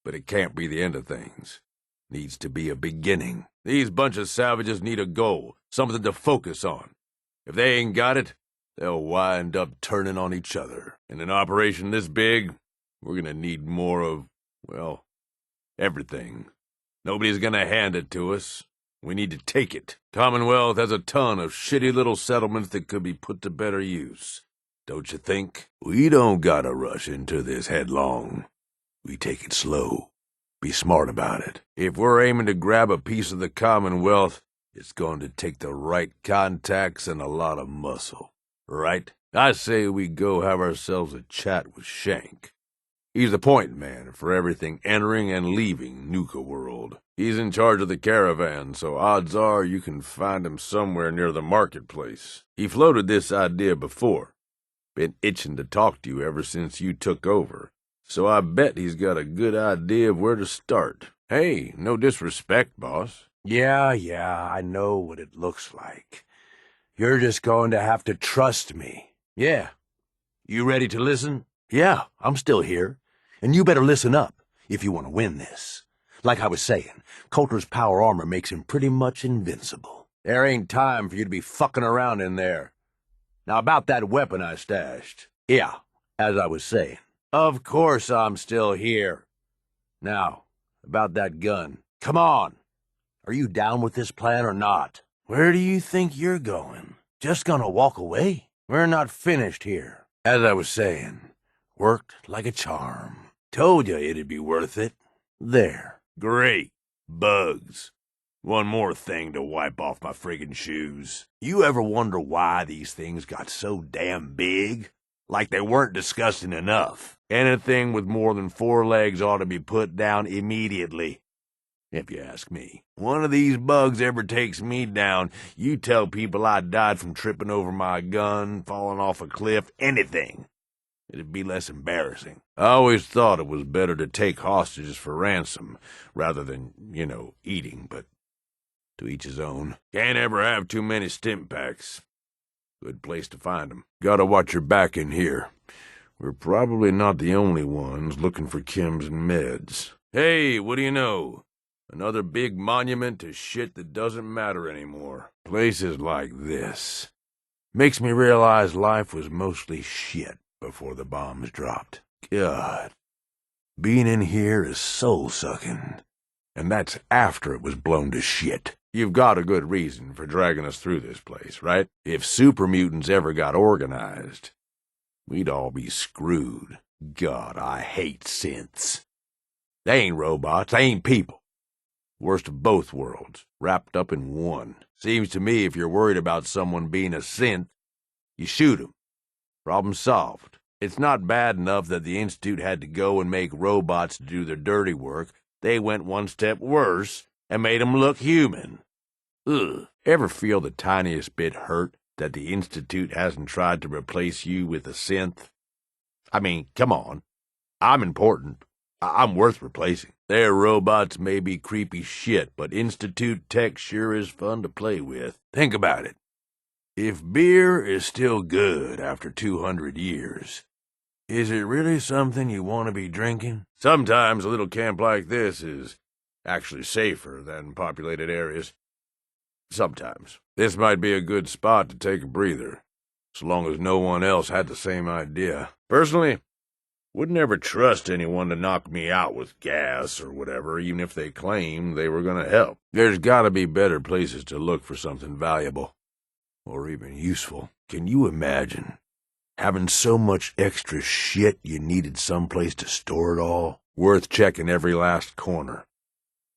But it can't be the end of things. Needs to be a beginning. These bunch of savages need a goal, something to focus on. If they ain't got it, they'll wind up turning on each other. In an operation this big, we're gonna need more of, well, everything. Nobody's gonna hand it to us. We need to take it. Commonwealth has a ton of shitty little settlements that could be put to better use. Don't you think? We don't gotta rush into this headlong. We take it slow. Be smart about it. If we're aiming to grab a piece of the Commonwealth, it's going to take the right contacts and a lot of muscle. Right? I say we go have ourselves a chat with Shank. He's the point man for everything entering and leaving Nuka World. He's in charge of the caravan, so odds are you can find him somewhere near the marketplace. He floated this idea before. Been itching to talk to you ever since you took over. So I bet he's got a good idea of where to start. Hey, no disrespect, boss. Yeah, I know what it looks like. You're just going to have to trust me. Yeah. You ready to listen? Yeah, I'm still here. And you better listen up if you want to win this. Like I was saying, Coulter's power armor makes him pretty much invincible. There ain't time for you to be fucking around in there. Now about that weapon I stashed. Yeah, as I was saying. Of course I'm still here. Now, about that gun. Come on! Are you down with this plan or not? Where do you think you're going? Just gonna walk away? We're not finished here. As I was saying, worked like a charm. Told you it'd be worth it. There. Great. Bugs. One more thing to wipe off my friggin' shoes. You ever wonder why these things got so damn big? Like they weren't disgusting enough. Anything with more than 4 legs ought to be put down immediately, if you ask me. One of these bugs ever takes me down, you tell people I died from tripping over my gun, falling off a cliff, anything. It'd be less embarrassing. I always thought it was better to take hostages for ransom, rather than, eating, but to each his own. Can't ever have too many stim packs. Good place to find 'em. Gotta watch your back in here. We're probably not the only ones looking for chems and meds. Hey, what do you know? Another big monument to shit that doesn't matter anymore. Places like this makes me realize life was mostly shit before the bombs dropped. God, being in here is soul-sucking. And that's after it was blown to shit. You've got a good reason for dragging us through this place, right? If super mutants ever got organized, we'd all be screwed. God, I hate synths. They ain't robots, they ain't people. Worst of both worlds, wrapped up in one. Seems to me if you're worried about someone being a synth, you shoot 'em. Problem solved. It's not bad enough that the Institute had to go and make robots to do their dirty work. They went one step worse and made 'em look human. Ugh. Ever feel the tiniest bit hurt that the Institute hasn't tried to replace you with a synth? I mean, come on. I'm important. I'm worth replacing. Their robots may be creepy shit, but Institute tech sure is fun to play with. Think about it. If beer is still good after 200 years, is it really something you want to be drinking? Sometimes a little camp like this is actually safer than populated areas. Sometimes. This might be a good spot to take a breather, so long as no one else had the same idea. Personally, wouldn't ever trust anyone to knock me out with gas or whatever, even if they claimed they were going to help. There's got to be better places to look for something valuable, or even useful. Can you imagine having so much extra shit you needed someplace to store it all? Worth checking every last corner.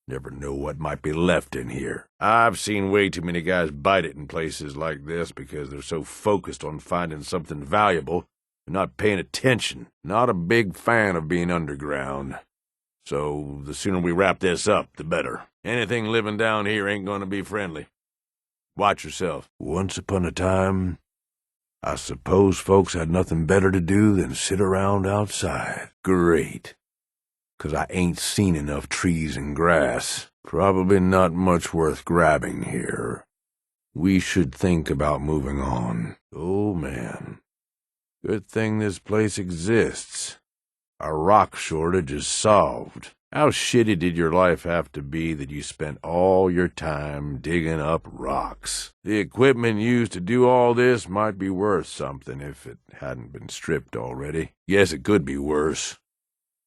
Never know what might be left in here. I've seen way too many guys bite it in places like this because they're so focused on finding something valuable and not paying attention. Not a big fan of being underground. So the sooner we wrap this up, the better. Anything living down here ain't gonna be friendly. Watch yourself. Once upon a time, I suppose folks had nothing better to do than sit around outside. Great. 'Cause I ain't seen enough trees and grass. Probably not much worth grabbing here. We should think about moving on. Oh, man. Good thing this place exists. Our rock shortage is solved. How shitty did your life have to be that you spent all your time digging up rocks? The equipment used to do all this might be worth something if it hadn't been stripped already. Yes, it could be worse.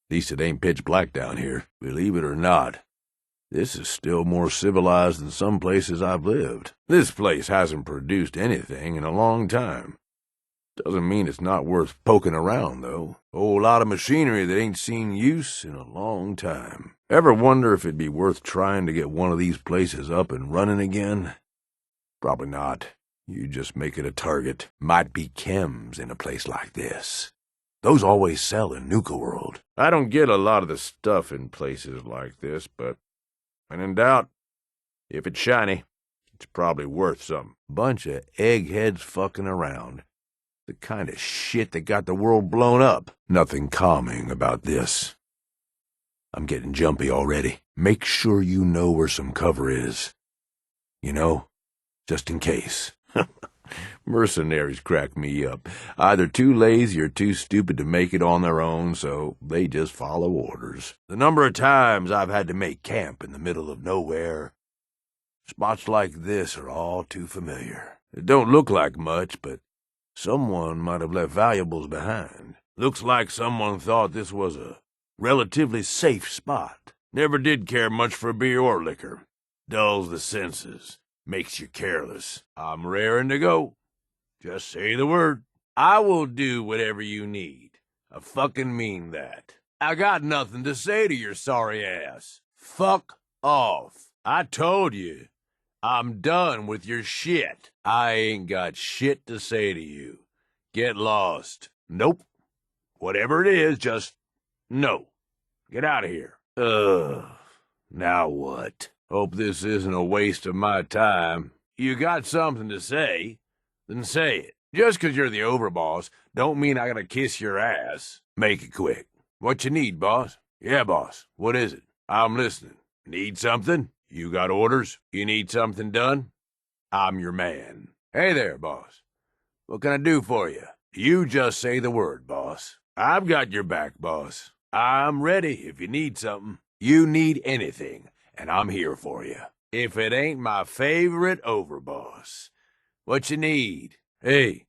At least it ain't pitch black down here. Believe it or not, this is still more civilized than some places I've lived. This place hasn't produced anything in a long time. Doesn't mean it's not worth poking around, though. Whole lot of machinery that ain't seen use in a long time. Ever wonder if it'd be worth trying to get one of these places up and running again? Probably not. You just make it a target. Might be chems in a place like this. Those always sell in Nuka World. I don't get a lot of the stuff in places like this, but when in doubt, if it's shiny, it's probably worth something. Bunch of eggheads fucking around. The kind of shit that got the world blown up. Nothing calming about this. I'm getting jumpy already. Make sure you know where some cover is. You know, just in case. Mercenaries crack me up. Either too lazy or too stupid to make it on their own, so they just follow orders. The number of times I've had to make camp in the middle of nowhere. Spots like this are all too familiar. It don't look like much, but someone might have left valuables behind. Looks like someone thought this was a relatively safe spot. Never did care much for beer or liquor. Dulls the senses. Makes you careless. I'm raring to go. Just say the word. I will do whatever you need. I fucking mean that. I got nothing to say to your sorry ass. Fuck off. I told you. I'm done with your shit. I ain't got shit to say to you. Get lost. Nope. Whatever it is, just no. Get out of here. Now what? Hope this isn't a waste of my time. You got something to say? Then say it. Just 'cause you're the overboss, don't mean I gotta kiss your ass. Make it quick. What you need, boss? Yeah, boss. What is it? I'm listening. Need something? You got orders? You need something done? I'm your man. Hey there, boss. What can I do for you? You just say the word, boss. I've got your back, boss. I'm ready if you need something. You need anything, and I'm here for you. If it ain't my favorite overboss. What you need? Hey,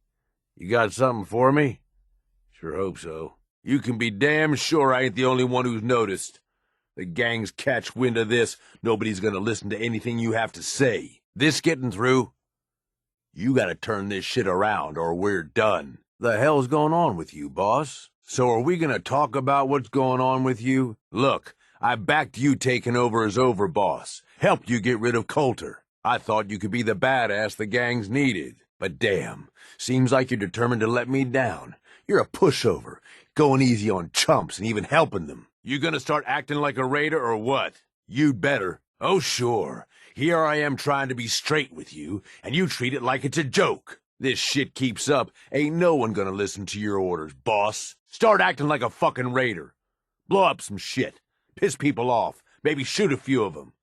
you got something for me? Sure hope so. You can be damn sure I ain't the only one who's noticed. The gangs catch wind of this, nobody's gonna listen to anything you have to say. This getting through? You gotta turn this shit around or we're done. The hell's going on with you, boss? So are we gonna talk about what's going on with you? Look, I backed you taking over as overboss. Helped you get rid of Coulter. I thought you could be the badass the gangs needed. But damn, seems like you're determined to let me down. You're a pushover, going easy on chumps and even helping them. You gonna start acting like a raider or what? You'd better. Oh, sure. Here I am trying to be straight with you, and you treat it like it's a joke. This shit keeps up, ain't no one gonna listen to your orders, boss. Start acting like a fucking raider. Blow up some shit. Piss people off. Maybe shoot a few of them.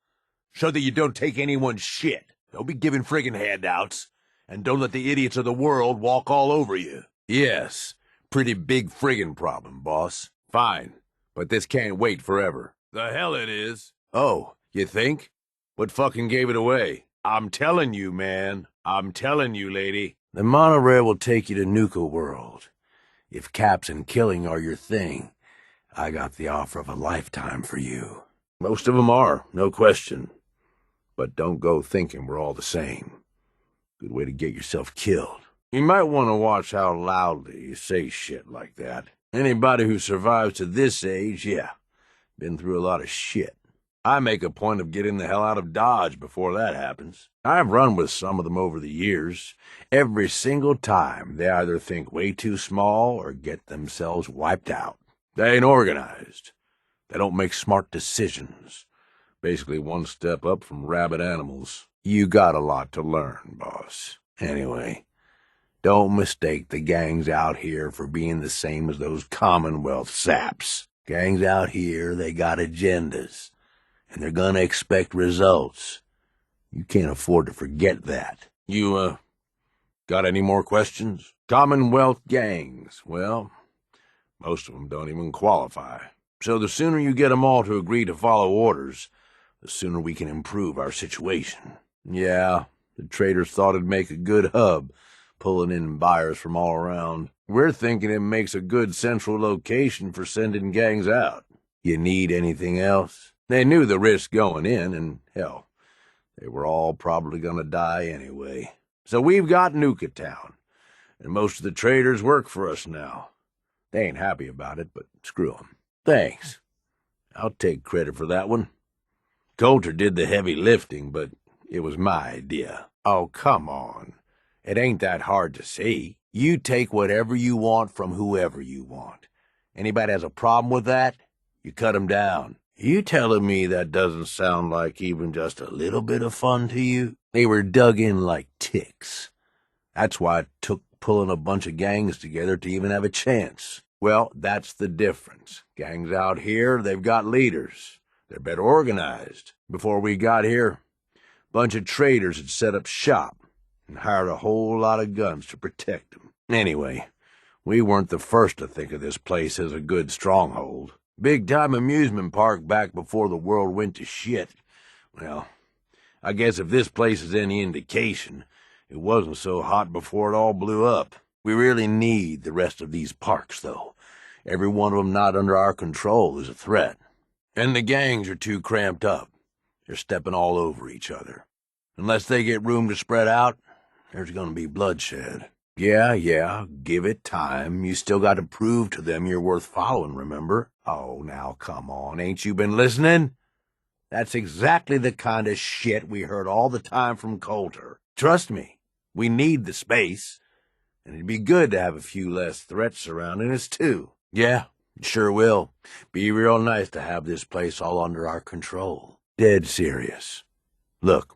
Show that you don't take anyone's shit. Don't be giving friggin' handouts. And don't let the idiots of the world walk all over you. Yes, pretty big friggin' problem, boss. Fine, but this can't wait forever. The hell it is. Oh, you think? What fucking gave it away? I'm telling you, man. I'm telling you, lady. The monorail will take you to Nuka World. If caps and killing are your thing, I got the offer of a lifetime for you. Most of them are, no question. But don't go thinking we're all the same. Good way to get yourself killed. You might want to watch how loudly you say shit like that. Anybody who survives to this age, yeah, been through a lot of shit. I make a point of getting the hell out of Dodge before that happens. I've run with some of them over the years. Every single time, they either think way too small or get themselves wiped out. They ain't organized. They don't make smart decisions. Basically one step up from rabid animals. You got a lot to learn, boss. Anyway, don't mistake the gangs out here for being the same as those Commonwealth saps. Gangs out here, they got agendas. And they're gonna expect results. You can't afford to forget that. You, got any more questions? Commonwealth gangs, well, most of them don't even qualify. So the sooner you get them all to agree to follow orders, the sooner we can improve our situation. Yeah, the traders thought it'd make a good hub, pulling in buyers from all around. We're thinking it makes a good central location for sending gangs out. You need anything else? They knew the risk going in, and hell, they were all probably gonna die anyway. So we've got Nuka Town, and most of the traders work for us now. They ain't happy about it, but screw 'em. Thanks. I'll take credit for that one. Coulter did the heavy lifting, but it was my idea. Oh, come on. It ain't that hard to see. You take whatever you want from whoever you want. Anybody has a problem with that, you cut 'em down. You telling me that doesn't sound like even just a little bit of fun to you? They were dug in like ticks. That's why it took pulling a bunch of gangs together to even have a chance. Well, that's the difference. Gangs out here, they've got leaders. They're better organized. Before we got here, a bunch of traders had set up shop. and hired a whole lot of guns to protect them. Anyway, we weren't the first to think of this place as a good stronghold. Big-time amusement park back before the world went to shit. Well, I guess if this place is any indication, it wasn't so hot before it all blew up. We really need the rest of these parks, though. Every one of them not under our control is a threat. And the gangs are too cramped up. They're stepping all over each other. Unless they get room to spread out, there's gonna be bloodshed. Yeah, give it time. You still got to prove to them you're worth following, remember? Oh, now come on, ain't you been listening? That's exactly the kind of shit we heard all the time from Coulter. Trust me, we need the space, and it'd be good to have a few less threats surrounding us, too. Yeah, it sure will. Be real nice to have this place all under our control. Dead serious. Look,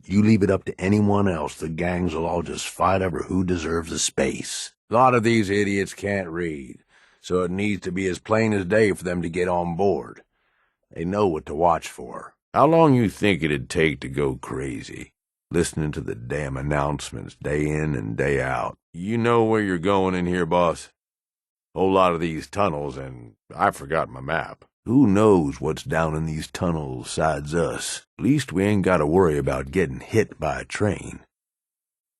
you leave it up to anyone else, the gangs will all just fight over who deserves the space. A lot of these idiots can't read, so it needs to be as plain as day for them to get on board. They know what to watch for. How long you think it'd take to go crazy, listening to the damn announcements day in and day out? You know where you're going in here, boss? Whole lot of these tunnels, and I forgot my map. Who knows what's down in these tunnels besides us? At least we ain't got to worry about getting hit by a train.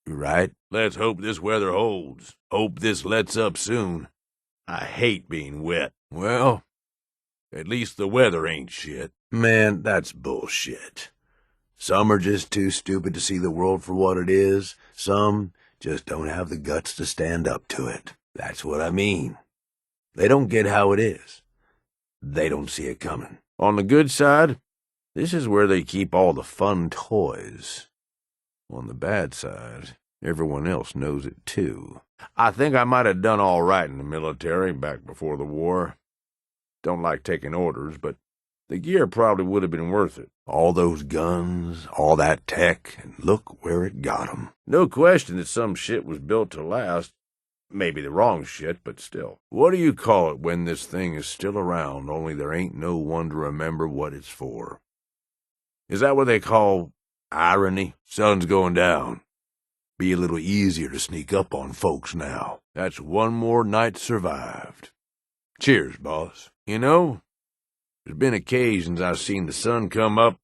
Right? Let's hope this weather holds. Hope this lets up soon. I hate being wet. Well, at least the weather ain't shit. Man, that's bullshit. Some are just too stupid to see the world for what it is. Some just don't have the guts to stand up to it. That's what I mean. They don't get how it is. They don't see it coming. On the good side, this is where they keep all the fun toys. On the bad side, everyone else knows it too. I think I might have done all right in the military back before the war. Don't like taking orders, but the gear probably would have been worth it. All those guns, all that tech, and look where it got 'em. No question that some shit was built to last. Maybe the wrong shit, but still. What do you call it when this thing is still around, only there ain't no one to remember what it's for? Is that what they call irony? Sun's going down. Be a little easier to sneak up on folks now. That's one more night survived. Cheers, boss. You know, there's been occasions I've seen the sun come up.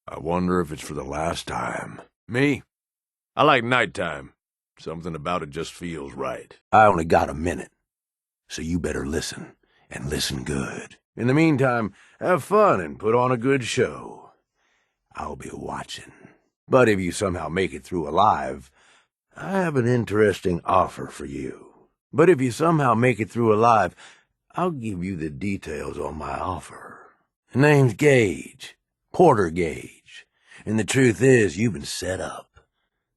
I wonder if it's for the last time. Me? I like nighttime. Something about it just feels right. I only got a minute, so you better listen, and listen good. In the meantime, have fun and put on a good show. I'll be watching. But if you somehow make it through alive, I have an interesting offer for you. I'll give you the details on my offer. The name's Gage, Porter Gage, and the truth is you've been set up.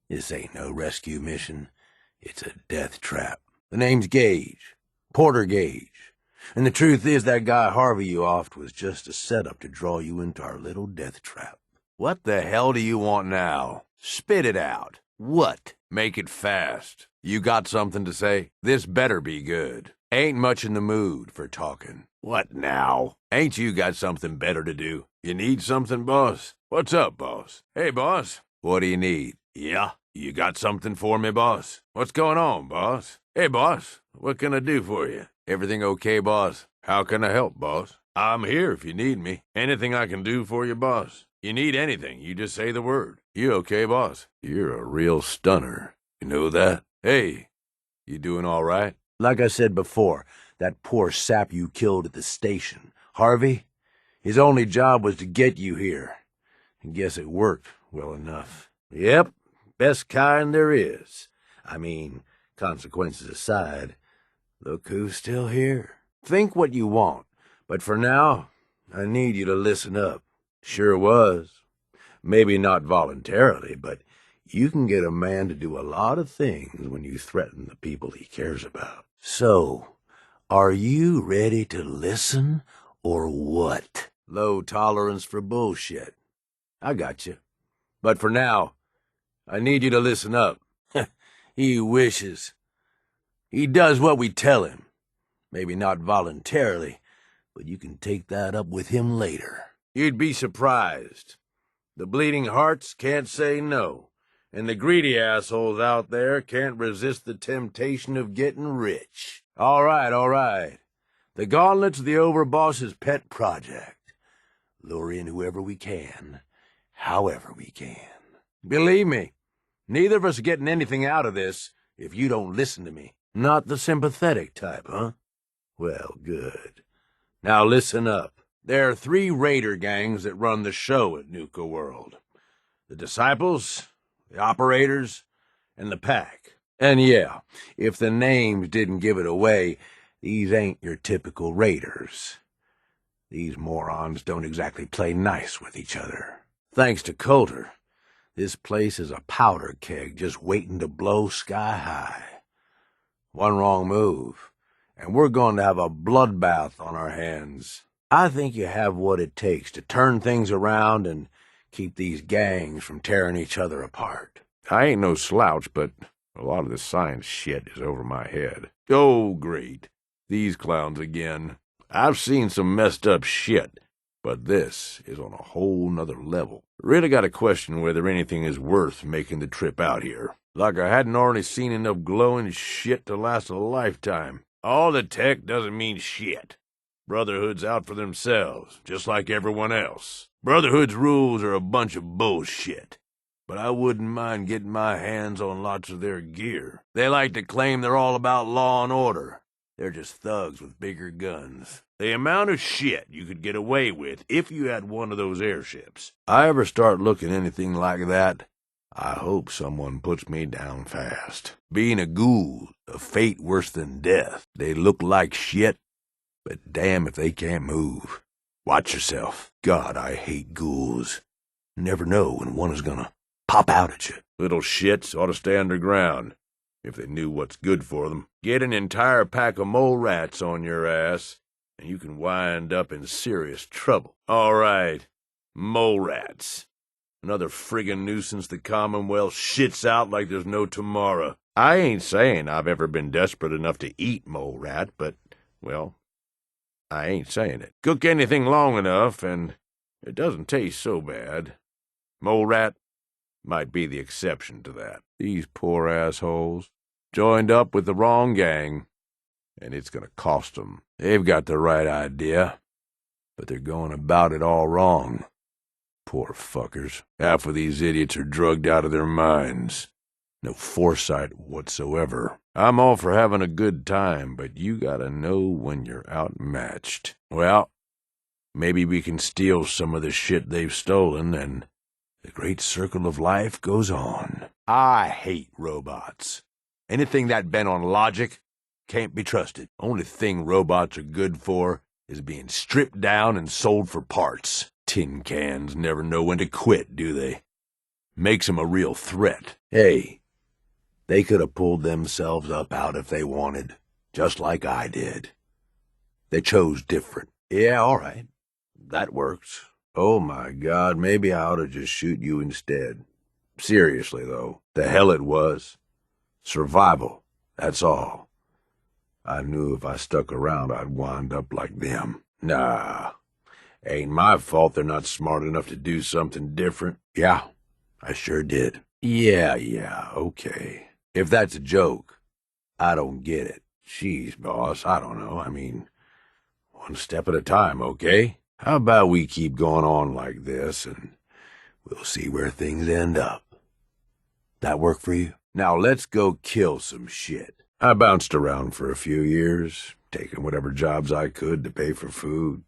This ain't no rescue mission. It's a death trap. The name's Gage, Porter Gage, and the truth is that guy Harvey you offed was just a setup to draw you into our little death trap. What the hell do you want now? Spit it out. What? Make it fast. You got something to say? This better be good. Ain't much in the mood for talking. What now? Ain't you got something better to do? You need something, boss? What's up, boss? Hey, boss. What do you need? Yeah? You got something for me, boss? What's going on, boss? Hey, boss. What can I do for you? Everything okay, boss? How can I help, boss? I'm here if you need me. Anything I can do for you, boss? You need anything, you just say the word. You okay, boss? You're a real stunner. You know that? Hey, you doing all right? Like I said before, that poor sap you killed at the station, Harvey, his only job was to get you here. I guess it worked well enough. Yep, best kind there is. I mean, consequences aside, look who's still here. Think what you want, but for now, I need you to listen up. Sure was. Maybe not voluntarily, but you can get a man to do a lot of things when you threaten the people he cares about. So, are you ready to listen, or what? Low tolerance for bullshit. I got you. But for now, I need you to listen up. He wishes. He does what we tell him. Maybe not voluntarily, but you can take that up with him later. You'd be surprised. The bleeding hearts can't say no, and the greedy assholes out there can't resist the temptation of getting rich. All right. The Gauntlet's the overboss's pet project. Lure in whoever we can, however we can. Believe me, neither of us are getting anything out of this if you don't listen to me. Not the sympathetic type, huh? Well, good. Now listen up. There are 3 raider gangs that run the show at Nuka World. The Disciples, the Operators, and the Pack. And yeah, if the names didn't give it away, these ain't your typical raiders. These morons don't exactly play nice with each other. Thanks to Coulter, this place is a powder keg just waiting to blow sky high. One wrong move, and we're going to have a bloodbath on our hands. I think you have what it takes to turn things around and keep these gangs from tearing each other apart. I ain't no slouch, but a lot of this science shit is over my head. Oh, great. These clowns again. I've seen some messed up shit, but this is on a whole nother level. Really gotta question whether anything is worth making the trip out here. Like I hadn't already seen enough glowing shit to last a lifetime. All the tech doesn't mean shit. Brotherhood's out for themselves, just like everyone else. Brotherhood's rules are a bunch of bullshit, but I wouldn't mind getting my hands on lots of their gear. They like to claim they're all about law and order. They're just thugs with bigger guns. The amount of shit you could get away with if you had one of those airships. I ever start looking anything like that, I hope someone puts me down fast. Being a ghoul, a fate worse than death. They look like shit, but damn if they can't move. Watch yourself. God, I hate ghouls. Never know when one is gonna pop out at you. Little shits ought to stay underground, if they knew what's good for them. Get an entire pack of mole rats on your ass, and you can wind up in serious trouble. All right, mole rats. Another friggin' nuisance the Commonwealth shits out like there's no tomorrow. I ain't saying I've ever been desperate enough to eat mole rat, but, well, I ain't saying it. Cook anything long enough, and it doesn't taste so bad. Mole rat might be the exception to that. These poor assholes joined up with the wrong gang, and it's gonna cost them. They've got the right idea, but they're going about it all wrong. Poor fuckers. Half of these idiots are drugged out of their minds. No foresight whatsoever. I'm all for having a good time, but you gotta know when you're outmatched. Well, maybe we can steal some of the shit they've stolen, and the great circle of life goes on. I hate robots. Anything that bent on logic can't be trusted. Only thing robots are good for is being stripped down and sold for parts. Tin cans never know when to quit, do they? Makes them a real threat. Hey, they could have pulled themselves up out if they wanted, just like I did. They chose different. Yeah, all right. That works. Oh my God, maybe I ought to just shoot you instead. Seriously, though, the hell it was. Survival, that's all. I knew if I stuck around I'd wind up like them. Nah, ain't my fault they're not smart enough to do something different. Yeah, I sure did. Yeah, okay. If that's a joke, I don't get it. Jeez, boss, I don't know. I mean, one step at a time, okay? How about we keep going on like this, and we'll see where things end up. That work for you? Now let's go kill some shit. I bounced around for a few years, taking whatever jobs I could to pay for food,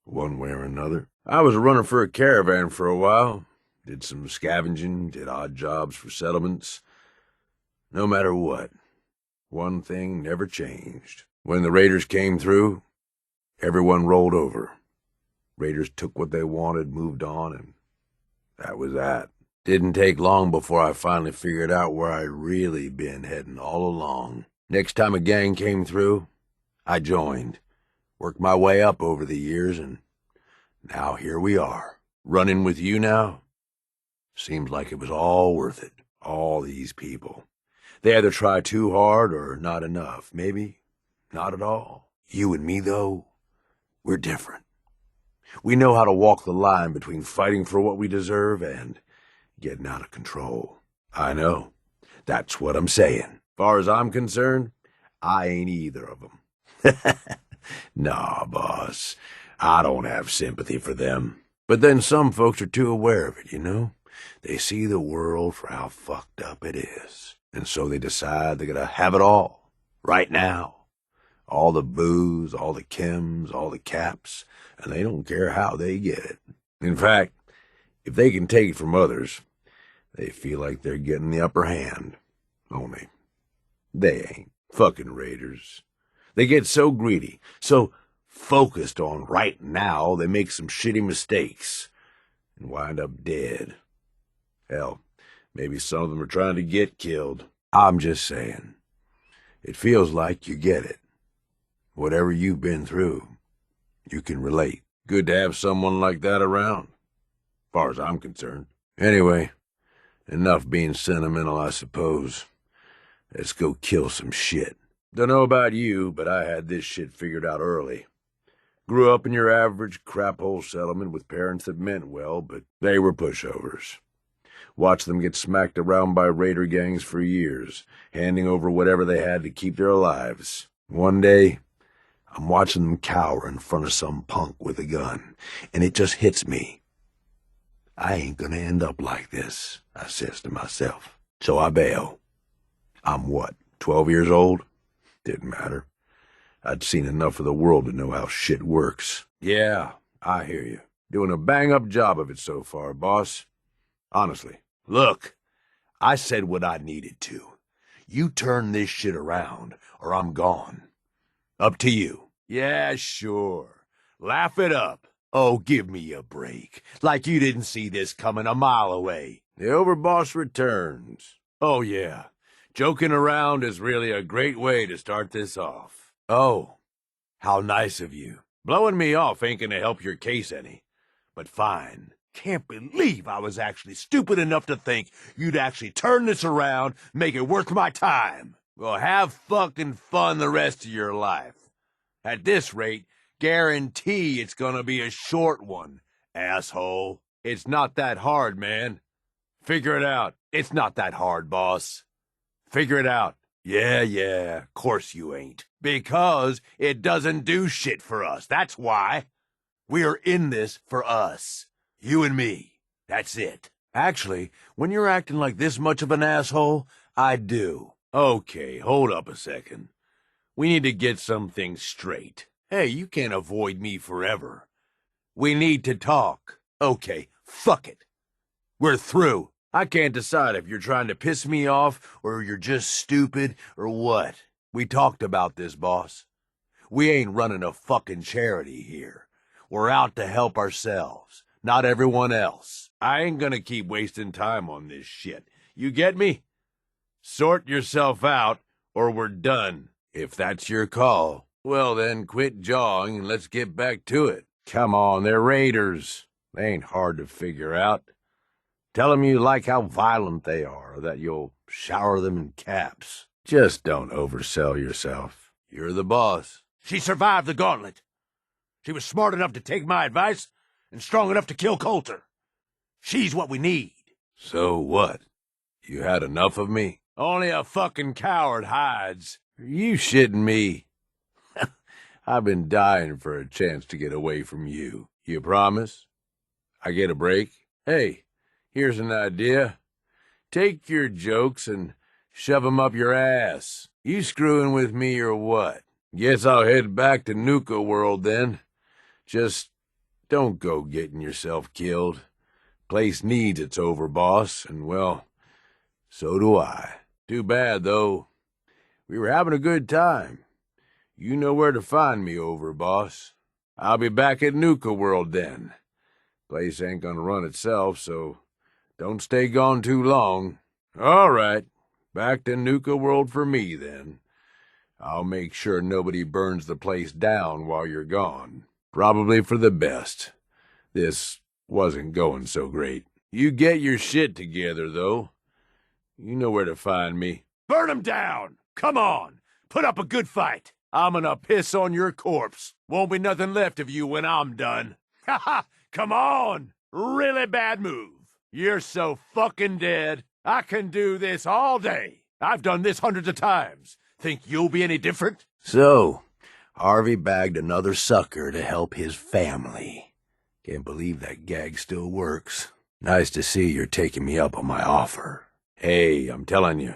one way or another. I was running for a caravan for a while, did some scavenging, did odd jobs for settlements. No matter what, one thing never changed. When the raiders came through, everyone rolled over. Raiders took what they wanted, moved on, and that was that. Didn't take long before I finally figured out where I'd really been heading all along. Next time a gang came through, I joined. Worked my way up over the years, and now here we are. Running with you now? Seems like it was all worth it. All these people. They either try too hard or not enough. Maybe not at all. You and me, though, we're different. We know how to walk the line between fighting for what we deserve and getting out of control. I know. That's what I'm saying. Far as I'm concerned, I ain't either of them. Nah, boss. I don't have sympathy for them. But then some folks are too aware of it, you know? They see the world for how fucked up it is. And so they decide they're gonna have it all. Right now. All the booze, all the chems, all the caps. And they don't care how they get it. In fact, if they can take it from others, they feel like they're getting the upper hand. Only, they ain't. Fucking raiders. They get so greedy, so focused on right now, they make some shitty mistakes and wind up dead. Hell, maybe some of them are trying to get killed. I'm just saying. It feels like you get it. Whatever you've been through, you can relate. Good to have someone like that around, far as I'm concerned. Anyway, enough being sentimental, I suppose. Let's go kill some shit. Dunno about you, but I had this shit figured out early. Grew up in your average crap-hole settlement with parents that meant well, but they were pushovers. Watched them get smacked around by raider gangs for years, handing over whatever they had to keep their lives. One day, I'm watching them cower in front of some punk with a gun, and it just hits me. I ain't gonna end up like this, I says to myself. So I bail. I'm what, 12 years old? Didn't matter. I'd seen enough of the world to know how shit works. Yeah, I hear you. Doing a bang-up job of it so far, boss. Honestly. Look, I said what I needed to. You turn this shit around, or I'm gone. Up to you. Yeah, sure. Laugh it up. Oh, give me a break. Like you didn't see this coming a mile away. The overboss returns. Oh, yeah. Joking around is really a great way to start this off. Oh, how nice of you. Blowing me off ain't gonna help your case any. But fine. Can't believe I was actually stupid enough to think you'd actually turn this around, make it worth my time. Well, have fucking fun the rest of your life. At this rate, guarantee it's gonna be a short one, asshole. It's not that hard, man. Figure it out. It's not that hard, boss. Figure it out. Yeah, course you ain't. Because it doesn't do shit for us, that's why. We are in this for us. You and me. That's it. Actually, when you're acting like this much of an asshole, I do. Okay, hold up a second. We need to get some things straight. Hey, you can't avoid me forever. We need to talk. Okay, fuck it. We're through. I can't decide if you're trying to piss me off or you're just stupid or what. We talked about this, boss. We ain't running a fucking charity here. We're out to help ourselves, not everyone else. I ain't gonna keep wasting time on this shit. You get me? Sort yourself out, or we're done. If that's your call, well then quit jawing and let's get back to it. Come on, they're raiders. They ain't hard to figure out. Tell them you like how violent they are, or that you'll shower them in caps. Just don't oversell yourself. You're the boss. She survived the gauntlet. She was smart enough to take my advice and strong enough to kill Coulter. She's what we need. So what? You had enough of me? Only a fucking coward hides. Are you shitting me? I've been dying for a chance to get away from you. You promise? I get a break? Hey, here's an idea. Take your jokes and shove 'em up your ass. You screwing with me or what? Guess I'll head back to Nuka World then. Just don't go getting yourself killed. Place needs its overboss, and well, so do I. Too bad, though. We were having a good time. You know where to find me, overboss. I'll be back at Nuka World then. Place ain't gonna run itself, so don't stay gone too long. All right, back to Nuka World for me, then. I'll make sure nobody burns the place down while you're gone. Probably for the best. This wasn't going so great. You get your shit together, though. You know where to find me. Burn 'em down! Come on! Put up a good fight! I'm gonna piss on your corpse. Won't be nothing left of you when I'm done. Ha ha! Come on! Really bad move. You're so fucking dead. I can do this all day. I've done this hundreds of times. Think you'll be any different? So, Harvey bagged another sucker to help his family. Can't believe that gag still works. Nice to see you're taking me up on my offer. Hey, I'm telling you,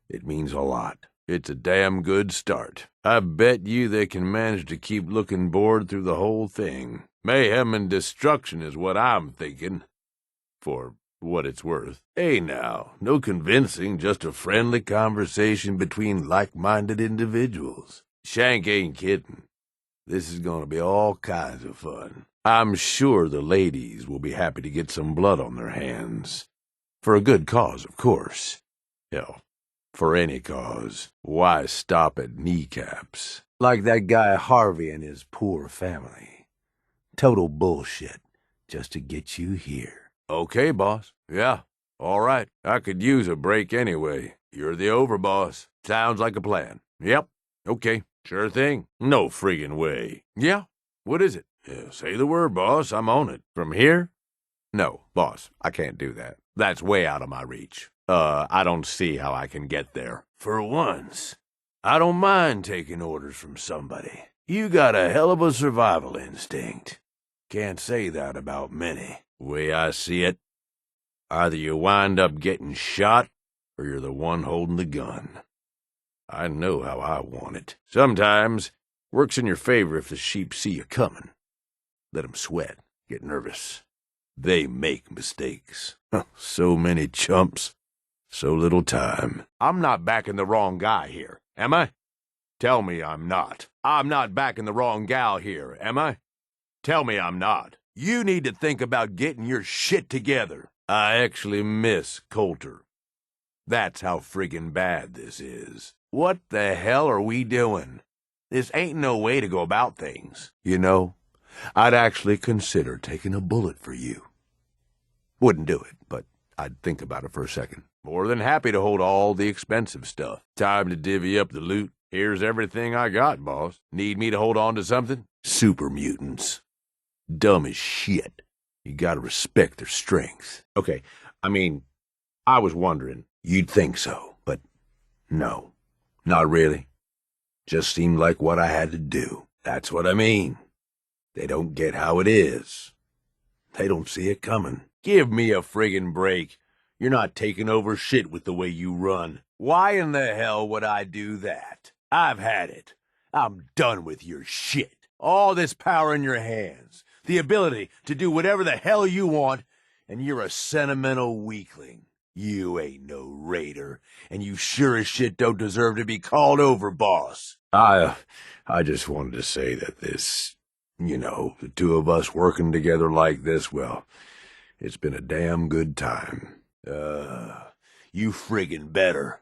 it means a lot. It's a damn good start. I bet you they can manage to keep looking bored through the whole thing. Mayhem and destruction is what I'm thinking. For what it's worth. Hey now, no convincing, just a friendly conversation between like-minded individuals. Shank ain't kidding. This is gonna be all kinds of fun. I'm sure the ladies will be happy to get some blood on their hands. For a good cause, of course. Hell, for any cause. Why stop at kneecaps? Like that guy Harvey and his poor family. Total bullshit, just to get you here. Okay, boss. Yeah, all right. I could use a break anyway. You're the overboss. Sounds like a plan. Yep. Okay. Sure thing. No friggin' way. Yeah? What is it? Yeah, say the word, boss. I'm on it. From here? No, boss. I can't do that. That's way out of my reach. I don't see how I can get there. For once, I don't mind taking orders from somebody. You got a hell of a survival instinct. Can't say that about many. Way I see it, either you wind up getting shot, or you're the one holding the gun. I know how I want it. Sometimes, works in your favor if the sheep see you coming. Let 'em sweat, get nervous. They make mistakes. So many chumps, so little time. I'm not backing the wrong guy here, am I? Tell me I'm not. I'm not backing the wrong gal here, am I? Tell me I'm not. You need to think about getting your shit together. I actually miss Coulter. That's how friggin' bad this is. What the hell are we doing? This ain't no way to go about things. You know, I'd actually consider taking a bullet for you. Wouldn't do it, but I'd think about it for a second. More than happy to hold all the expensive stuff. Time to divvy up the loot. Here's everything I got, boss. Need me to hold on to something? Super mutants. Dumb as shit. You gotta respect their strength. Okay, I mean, I was wondering. You'd think so, but no. Not really. Just seemed like what I had to do. That's what I mean. They don't get how it is. They don't see it coming. Give me a friggin' break. You're not taking over shit with the way you run. Why in the hell would I do that? I've had it. I'm done with your shit. All this power in your hands. The ability to do whatever the hell you want, and you're a sentimental weakling. You ain't no raider, and you sure as shit don't deserve to be called over, boss. I just wanted to say that this, the two of us working together like this, well, it's been a damn good time. You friggin' better.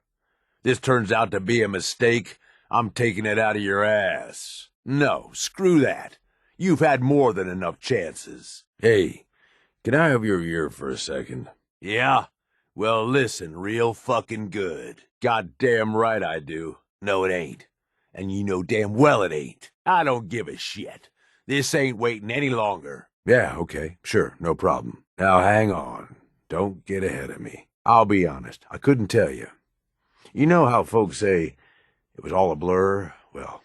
This turns out to be a mistake. I'm taking it out of your ass. No, screw that. You've had more than enough chances. Hey, can I have your ear for a second? Yeah? Well, listen real fucking good. Goddamn right I do. No, it ain't. And you know damn well it ain't. I don't give a shit. This ain't waiting any longer. Yeah, okay, sure, no problem. Now hang on. Don't get ahead of me. I'll be honest, I couldn't tell you. You know how folks say it was all a blur? Well,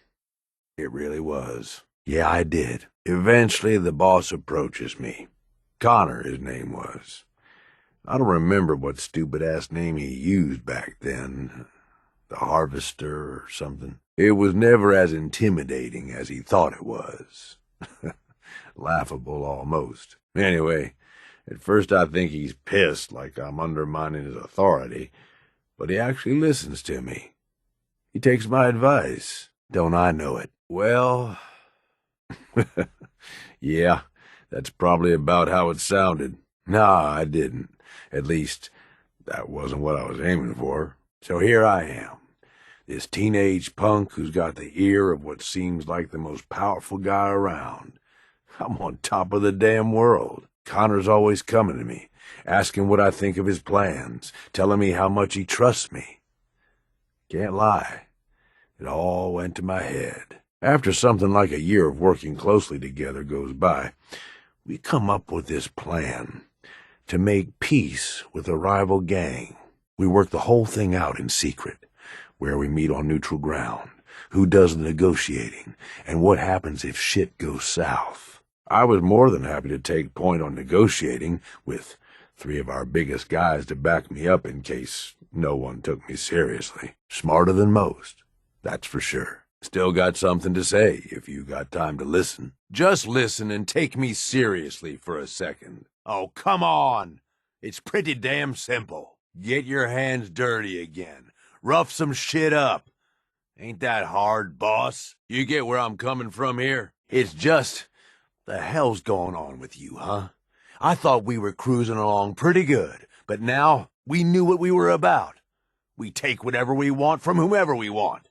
it really was. Yeah, I did. Eventually, the boss approaches me. Connor, his name was. I don't remember what stupid-ass name he used back then. The Harvester or something. It was never as intimidating as he thought it was. Laughable, almost. Anyway, at first I think he's pissed, like I'm undermining his authority, but he actually listens to me. He takes my advice. Don't I know it? Well... Yeah, that's probably about how it sounded. Nah, I didn't. At least, that wasn't what I was aiming for. So here I am, this teenage punk who's got the ear of what seems like the most powerful guy around. I'm on top of the damn world. Connor's always coming to me, asking what I think of his plans, telling me how much he trusts me. Can't lie, it all went to my head. After something like a year of working closely together goes by, we come up with this plan. to make peace with a rival gang. We work the whole thing out in secret, where we meet on neutral ground, who does the negotiating, and what happens if shit goes south. I was more than happy to take point on negotiating, with 3 of our biggest guys to back me up in case no one took me seriously. Smarter than most, that's for sure. Still got something to say if you got time to listen. Just listen and take me seriously for a second. Oh, come on. It's pretty damn simple. Get your hands dirty again. Rough some shit up. Ain't that hard, boss? You get where I'm coming from here? It's just, the hell's going on with you, huh? I thought we were cruising along pretty good, but now we knew what we were about. We take whatever we want from whomever we want.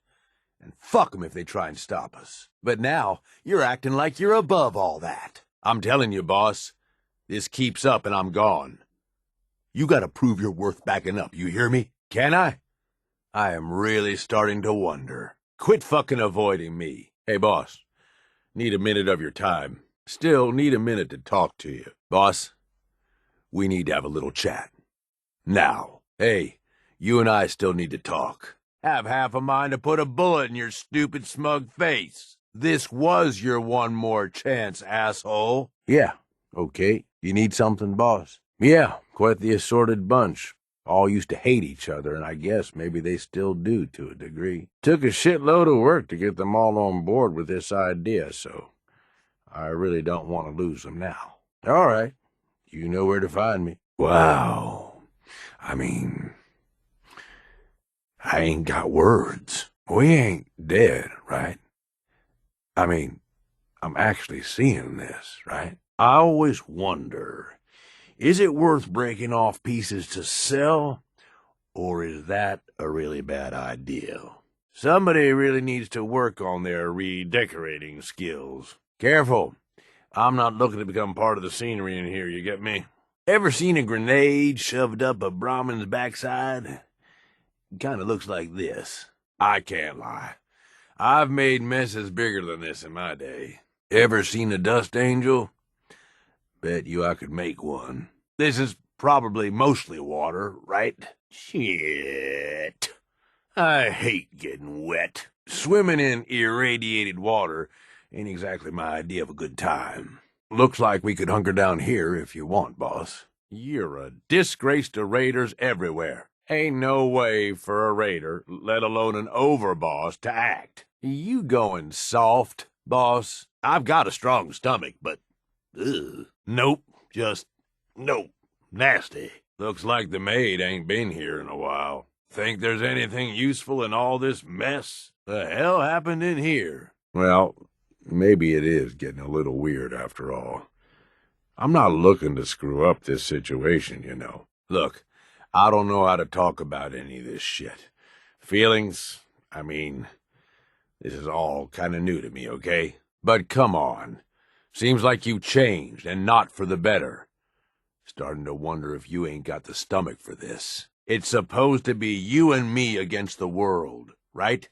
And fuck them if they try and stop us. But now, you're acting like you're above all that. I'm telling you, boss, this keeps up and I'm gone. You gotta prove your worth backing up, you hear me? Can I? I am really starting to wonder. Quit fucking avoiding me. Hey, boss, need a minute of your time. Still need a minute to talk to you. Boss, we need to have a little chat. Now. Hey, you and I still need to talk. Have half a mind to put a bullet in your stupid smug face. This was your one more chance, asshole. Yeah, okay. You need something, boss? Yeah, quite the assorted bunch. All used to hate each other, and I guess maybe they still do to a degree. Took a shitload of work to get them all on board with this idea, so I really don't want to lose them now. All right, you know where to find me. Wow. I mean, I ain't got words. We ain't dead, right? I mean, I'm actually seeing this, right? I always wonder, is it worth breaking off pieces to sell, or is that a really bad idea? Somebody really needs to work on their redecorating skills. Careful. I'm not looking to become part of the scenery in here, you get me? Ever seen a grenade shoved up a Brahmin's backside? Kinda looks like this. I can't lie. I've made messes bigger than this in my day. Ever seen a dust angel? Bet you I could make one. This is probably mostly water, right? Shit. I hate getting wet. Swimming in irradiated water ain't exactly my idea of a good time. Looks like we could hunker down here if you want, boss. You're a disgrace to raiders everywhere. Ain't no way for a raider, let alone an overboss, to act. You going soft, boss? I've got a strong stomach, but... ugh. Nope, just... nope. Nasty. Looks like the maid ain't been here in a while. Think there's anything useful in all this mess? The hell happened in here? Well, maybe it is getting a little weird after all. I'm not looking to screw up this situation, you know. Look, I don't know how to talk about any of this shit. Feelings, I mean, this is all kind of new to me, okay? But come on. Seems like you changed, and not for the better. Starting to wonder if you ain't got the stomach for this. It's supposed to be you and me against the world, right?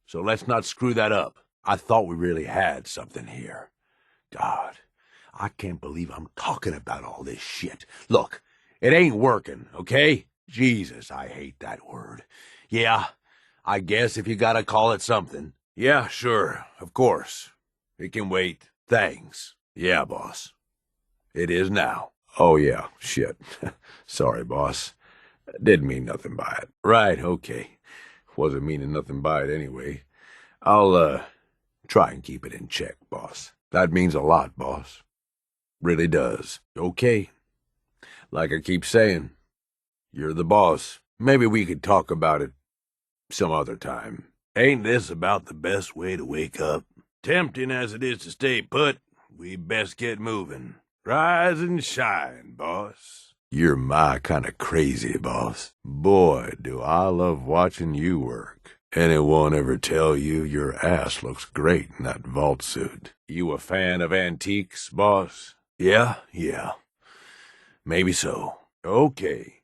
So let's not screw that up. I thought we really had something here. God, I can't believe I'm talking about all this shit. Look, it ain't working, okay? Jesus, I hate that word. Yeah, I guess if you gotta call it something. Yeah, sure, of course. It can wait. Thanks. Yeah, boss. It is now. Oh, yeah, shit. Sorry, boss. Didn't mean nothing by it. Right, okay. Wasn't meaning nothing by it anyway. I'll, try and keep it in check, boss. That means a lot, boss. Really does. Okay. Like I keep saying, you're the boss. Maybe we could talk about it some other time. Ain't this about the best way to wake up? Tempting as it is to stay put, we best get moving. Rise and shine, boss. You're my kind of crazy, boss. Boy, do I love watching you work. Anyone ever tell you your ass looks great in that vault suit? You a fan of antiques, boss? Yeah. Maybe so. Okay.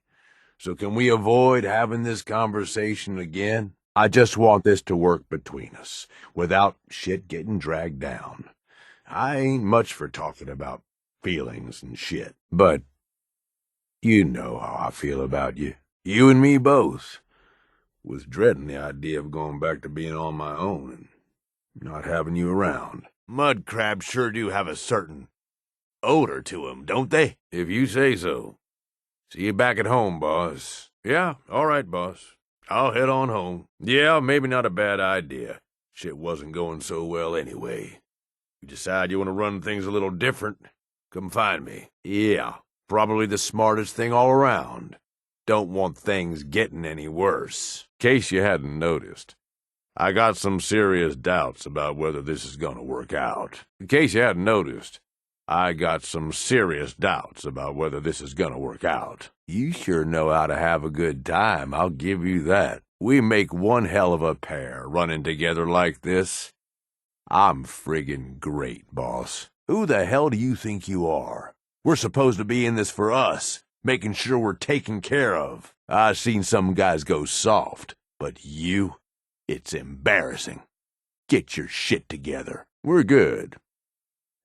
So can we avoid having this conversation again? I just want this to work between us, without shit getting dragged down. I ain't much for talking about feelings and shit, but You know how I feel about you. You and me both. Was dreading the idea of going back to being on my own and not having you around. Mud crabs sure do have a certain odor to 'em, don't they? If you say so. See you back at home, boss. Yeah, all right, boss. I'll head on home. Yeah, maybe not a bad idea. Shit wasn't going so well anyway. You decide you want to run things a little different, come find me. Yeah, probably the smartest thing all around. Don't want things getting any worse. In case you hadn't noticed, I got some serious doubts about whether this is gonna work out. In case you hadn't noticed, I got some serious doubts about whether this is gonna work out. You sure know how to have a good time, I'll give you that. We make one hell of a pair running together like this. I'm friggin' great, boss. Who the hell do you think you are? We're supposed to be in this for us, making sure we're taken care of. I've seen some guys go soft, but you, it's embarrassing. Get your shit together. We're good.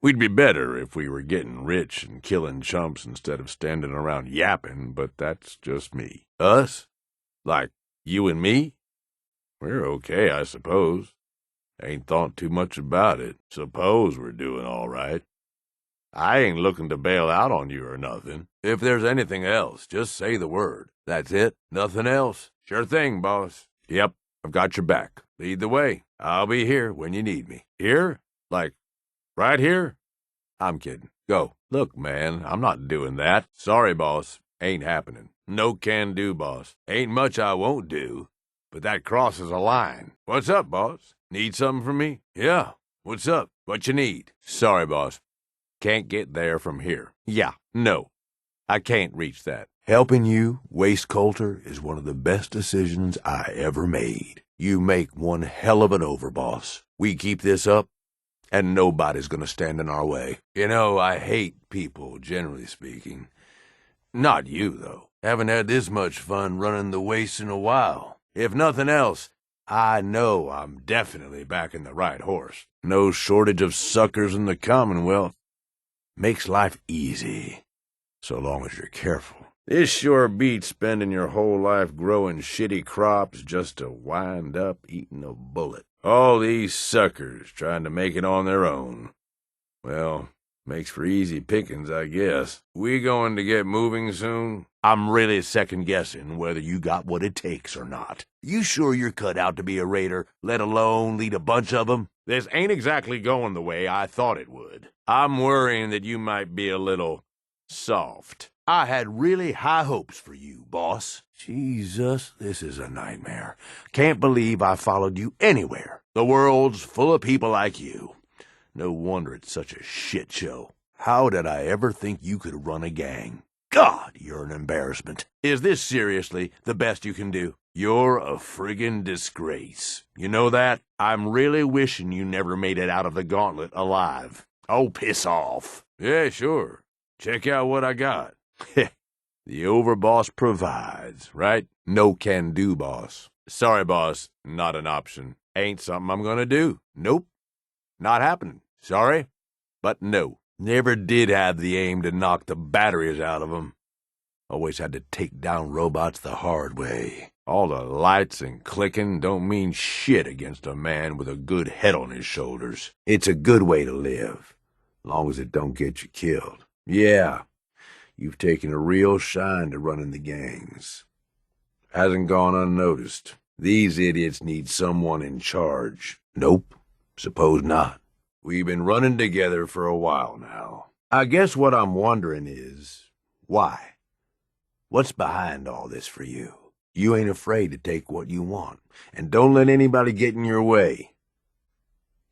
We'd be better if we were getting rich and killing chumps instead of standing around yapping, but that's just me. Us? Like you and me? We're okay, I suppose. Ain't thought too much about it. Suppose we're doing all right. I ain't looking to bail out on you or nothing. If there's anything else, just say the word. That's it? Nothing else? Sure thing, boss. Yep, I've got your back. Lead the way. I'll be here when you need me. Here? Like, right here? I'm kidding. Go. Look, man, I'm not doing that. Sorry, boss. Ain't happening. No can do, boss. Ain't much I won't do, but that crosses a line. What's up, boss? Need something from me? Yeah. What's up? What you need? Sorry, boss. Can't get there from here. Yeah, no. I can't reach that. Helping you waste Coulter is one of the best decisions I ever made. You make one hell of an overboss. We keep this up, and nobody's gonna stand in our way. You know, I hate people, generally speaking. Not you, though. Haven't had this much fun running the waste in a while. If nothing else, I know I'm definitely backing the right horse. No shortage of suckers in the Commonwealth. Makes life easy, so long as you're careful. This sure beats spending your whole life growing shitty crops just to wind up eating a bullet. All these suckers trying to make it on their own. Well, makes for easy pickings, I guess. We going to get moving soon? I'm really second-guessing whether you got what it takes or not. You sure you're cut out to be a raider, let alone lead a bunch of them? This ain't exactly going the way I thought it would. I'm worrying that you might be a little soft. I had really high hopes for you, boss. Jesus, this is a nightmare. Can't believe I followed you anywhere. The world's full of people like you. No wonder it's such a shit show. How did I ever think you could run a gang? God, you're an embarrassment. Is this seriously the best you can do? You're a friggin' disgrace. You know that? I'm really wishing you never made it out of the gauntlet alive. Oh, piss off. Yeah, sure. Check out what I got. The overboss provides, right? No can do, boss. Sorry, boss. Not an option. Ain't something I'm gonna do. Nope. Not happening. Sorry, but no. Never did have the aim to knock the batteries out of them. Always had to take down robots the hard way. All the lights and clicking don't mean shit against a man with a good head on his shoulders. It's a good way to live, long as it don't get you killed. Yeah, you've taken a real shine to running the gangs. Hasn't gone unnoticed. These idiots need someone in charge. Nope, suppose not. We've been running together for a while now. I guess what I'm wondering is, why? What's behind all this for you? You ain't afraid to take what you want, and don't let anybody get in your way.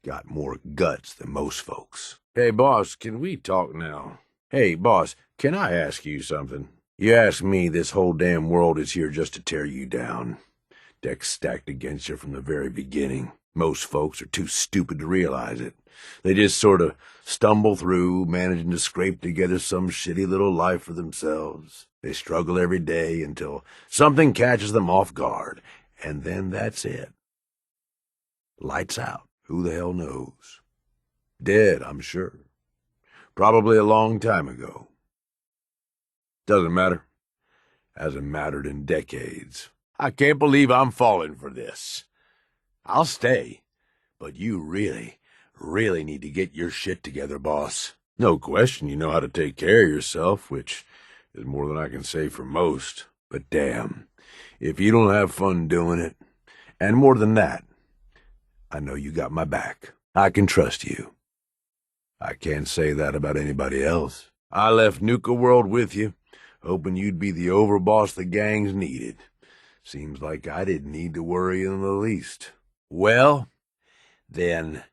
Got more guts than most folks. Hey, boss, can we talk now? Hey, boss, can I ask you something? You ask me, this whole damn world is here just to tear you down. Deck's stacked against you from the very beginning. Most folks are too stupid to realize it. They just sort of stumble through, managing to scrape together some shitty little life for themselves. They struggle every day until something catches them off guard, and then that's it. Lights out. Who the hell knows? Dead, I'm sure. Probably a long time ago. Doesn't matter. Hasn't mattered in decades. I can't believe I'm falling for this. I'll stay, but you really, really need to get your shit together, boss. No question you know how to take care of yourself, which is more than I can say for most. But damn, if you don't have fun doing it, and more than that, I know you got my back. I can trust you. I can't say that about anybody else. I left Nuka World with you, hoping you'd be the overboss the gangs needed. Seems like I didn't need to worry in the least. Well, then,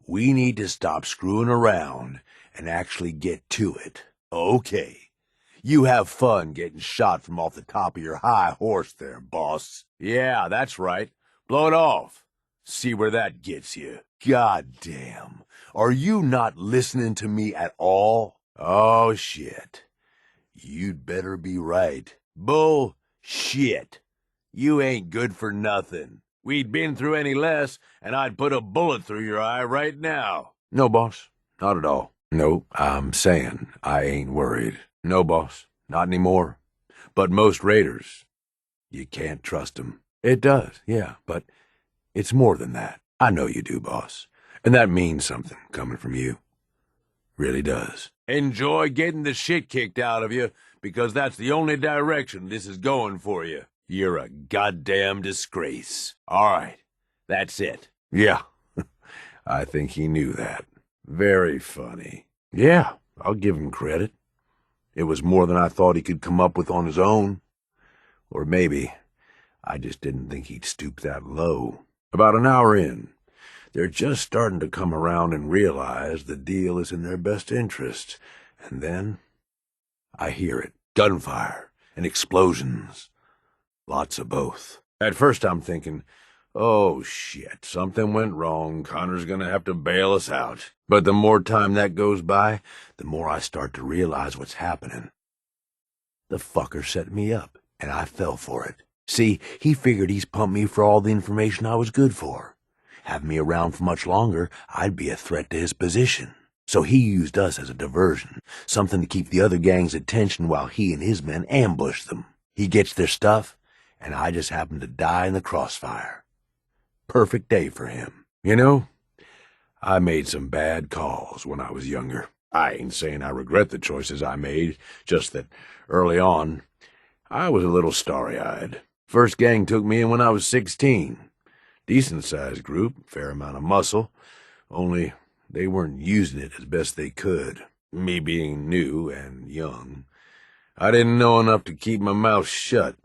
we need to stop screwing around and actually get to it. Okay. You have fun getting shot from off the top of your high horse there, boss. Yeah, that's right. Blow it off. See where that gets you. Goddamn. Are you not listening to me at all? Oh, shit. You'd better be right. Bullshit. You ain't good for nothing. We'd been through any less, and I'd put a bullet through your eye right now. No, boss. Not at all. No, I'm saying I ain't worried. No, boss. Not anymore. But most raiders, you can't trust 'em. It does, yeah, but it's more than that. I know you do, boss. And that means something coming from you. Really does. Enjoy getting the shit kicked out of you, because that's the only direction this is going for you. You're a goddamn disgrace. All right, that's it. Yeah, I think he knew that. Very funny. Yeah, I'll give him credit. It was more than I thought he could come up with on his own. Or maybe I just didn't think he'd stoop that low. About an hour in, they're just starting to come around and realize the deal is in their best interest. And then I hear it. Gunfire and explosions. Lots of both. At first I'm thinking, oh shit, something went wrong. Connor's gonna have to bail us out. But the more time that goes by, the more I start to realize what's happening. The fucker set me up, and I fell for it. See, he figured he's pumped me for all the information I was good for. Having me around for much longer, I'd be a threat to his position. So he used us as a diversion, something to keep the other gang's attention while he and his men ambush them. He gets their stuff, and I just happen to die in the crossfire. Perfect day for him. You know, I made some bad calls when I was younger. I ain't saying I regret the choices I made, just that early on, I was a little starry-eyed. First gang took me in when I was 16. Decent-sized group, fair amount of muscle, only they weren't using it as best they could. Me being new and young, I didn't know enough to keep my mouth shut.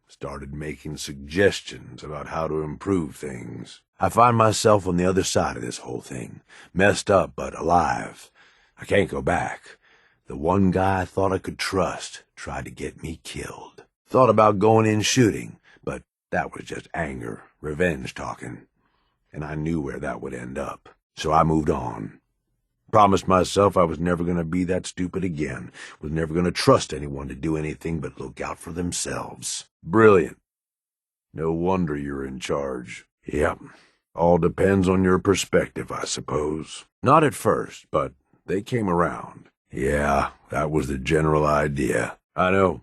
Started making suggestions about how to improve things. I find myself on the other side of this whole thing, messed up but alive. I can't go back. The one guy I thought I could trust tried to get me killed. Thought about going in shooting, but that was just anger, revenge talking. And I knew where that would end up. So I moved on. Promised myself I was never going to be that stupid again. Was never going to trust anyone to do anything but look out for themselves. Brilliant. No wonder you're in charge. Yep. All depends on your perspective, I suppose. Not at first, but they came around. Yeah, that was the general idea. I know.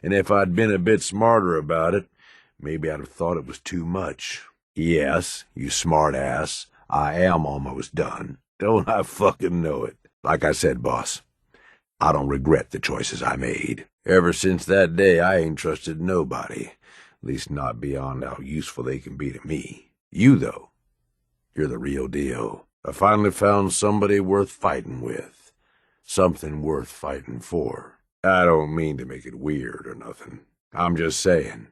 And if I'd been a bit smarter about it, maybe I'd have thought it was too much. Yes, you smart ass, I am almost done. Don't I fucking know it? Like I said, boss, I don't regret the choices I made. Ever since that day, I ain't trusted nobody. At least not beyond how useful they can be to me. You, though, you're the real deal. I finally found somebody worth fighting with. Something worth fighting for. I don't mean to make it weird or nothing. I'm just saying,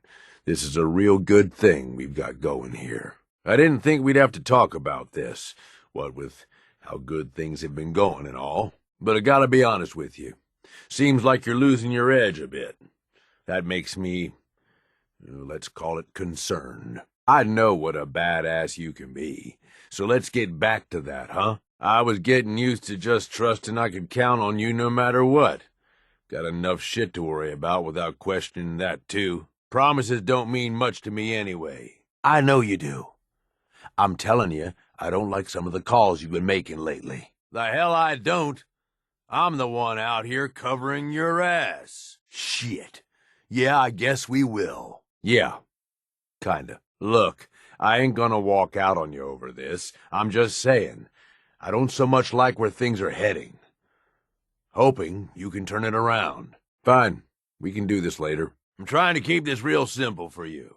this is a real good thing we've got going here. I didn't think we'd have to talk about this, what with how good things have been going and all. But I gotta be honest with you. Seems like you're losing your edge a bit. That makes me, let's call it concerned. I know what a badass you can be. So let's get back to that, huh? I was getting used to just trusting I could count on you no matter what. Got enough shit to worry about without questioning that, too. Promises don't mean much to me anyway. I know you do. I'm telling you, I don't like some of the calls you've been making lately. The hell I don't. I'm the one out here covering your ass. Shit. Yeah, I guess we will. Yeah, kinda. Look, I ain't gonna walk out on you over this. I'm just saying, I don't so much like where things are heading. Hoping you can turn it around. Fine, we can do this later. I'm trying to keep this real simple for you.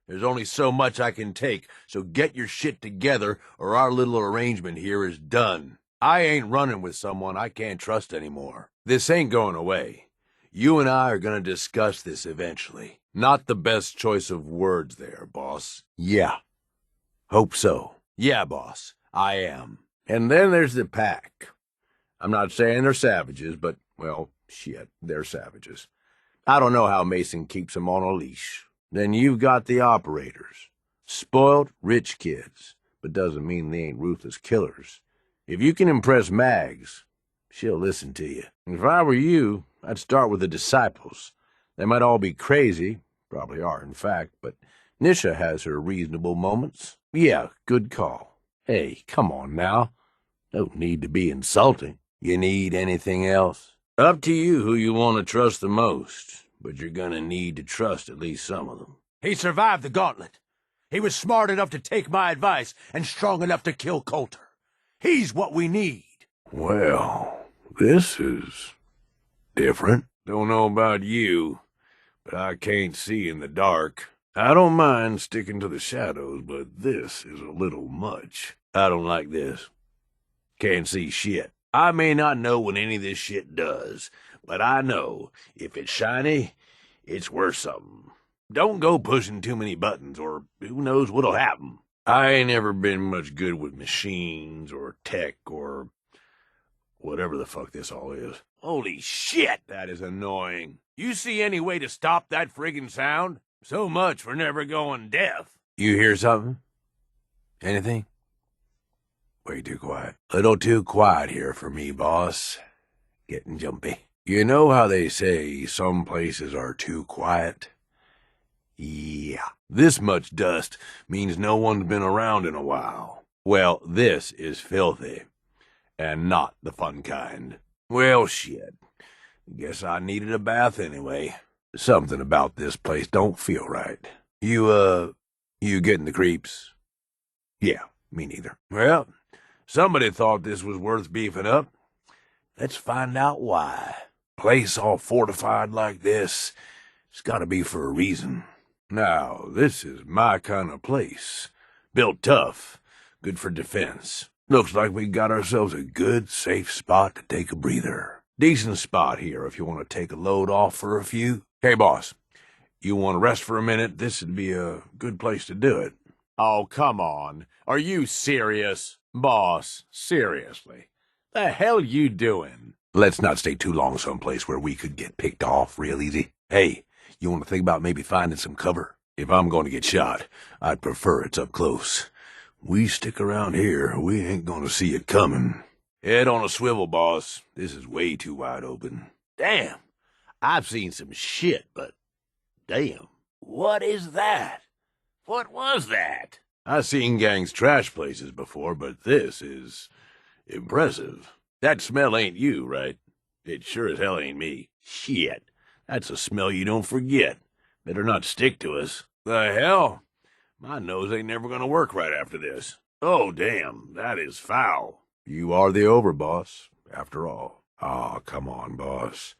There's only so much I can take, so get your shit together or our little arrangement here is done. I ain't running with someone I can't trust anymore. This ain't going away. You and I are gonna discuss this eventually. Not the best choice of words there, boss. Yeah. Hope so. Yeah, boss. I am. And then there's the pack. I'm not saying they're savages, but, well, shit, they're savages. I don't know how Mason keeps them on a leash. Then you've got the operators. Spoiled, rich kids, but doesn't mean they ain't ruthless killers. If you can impress Mags, she'll listen to you. If I were you, I'd start with the disciples. They might all be crazy, probably are in fact, but Nisha has her reasonable moments. Yeah, good call. Hey, come on now. No need to be insulting. You need anything else? Up to you who you want to trust the most, but you're gonna need to trust at least some of them. He survived the gauntlet. He was smart enough to take my advice and strong enough to kill Coulter. He's what we need. Well, this is different. Don't know about you, but I can't see in the dark. I don't mind sticking to the shadows, but this is a little much. I don't like this. Can't see shit. I may not know what any of this shit does, but I know if it's shiny, it's worth something. Don't go pushing too many buttons, or who knows what'll happen. I ain't ever been much good with machines, or tech, or whatever the fuck this all is. Holy shit! That is annoying. You see any way to stop that friggin' sound? So much for never going deaf. You hear something? Anything? Way too quiet. Little too quiet here for me, boss. Getting jumpy. You know how they say some places are too quiet? Yeah. This much dust means no one's been around in a while. Well, this is filthy. And not the fun kind. Well, shit. Guess I needed a bath anyway. Something about this place don't feel right. You getting the creeps? Yeah, me neither. Well, somebody thought this was worth beefing up. Let's find out why. Place all fortified like this, it's gotta be for a reason. Now, this is my kind of place. Built tough, good for defense. Looks like we got ourselves a good, safe spot to take a breather. Decent spot here if you want to take a load off for a few. Hey, boss, you want to rest for a minute? This would be a good place to do it. Oh, come on. Are you serious? Boss, seriously. The hell you doing? Let's not stay too long someplace where we could get picked off real easy. Hey, you want to think about maybe finding some cover? If I'm going to get shot, I'd prefer it's up close. We stick around here, we ain't gonna see it coming. Head on a swivel, boss. This is way too wide open. Damn. I've seen some shit, but damn. What is that? What was that? I've seen gangs trash places before, but this is impressive. That smell ain't you, right? It sure as hell ain't me. Shit. That's a smell you don't forget. Better not stick to us. The hell? My nose ain't never gonna work right after this. Oh, damn, that is foul. You are the overboss, after all. Aw, come on, boss.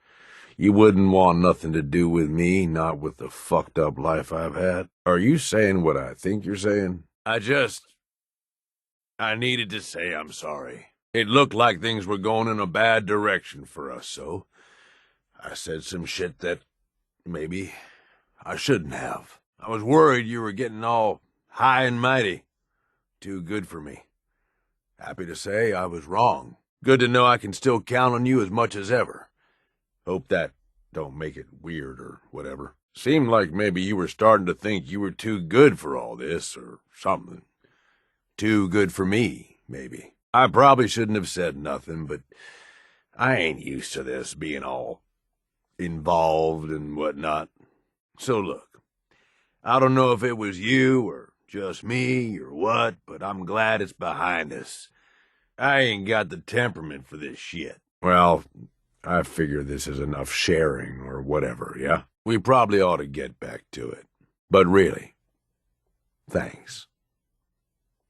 You wouldn't want nothing to do with me, not with the fucked up life I've had. Are you saying what I think you're saying? I needed to say I'm sorry. It looked like things were going in a bad direction for us, so I said some shit that maybe I shouldn't have. I was worried you were getting all high and mighty. Too good for me. Happy to say I was wrong. Good to know I can still count on you as much as ever. Hope that don't make it weird or whatever. Seemed like maybe you were starting to think you were too good for all this or something. Too good for me, maybe. I probably shouldn't have said nothing, but I ain't used to this being all involved and whatnot. So look, I don't know if it was you or just me or what, but I'm glad it's behind us. I ain't got the temperament for this shit. Well, I figure this is enough sharing or whatever, yeah? We probably ought to get back to it. But really, thanks.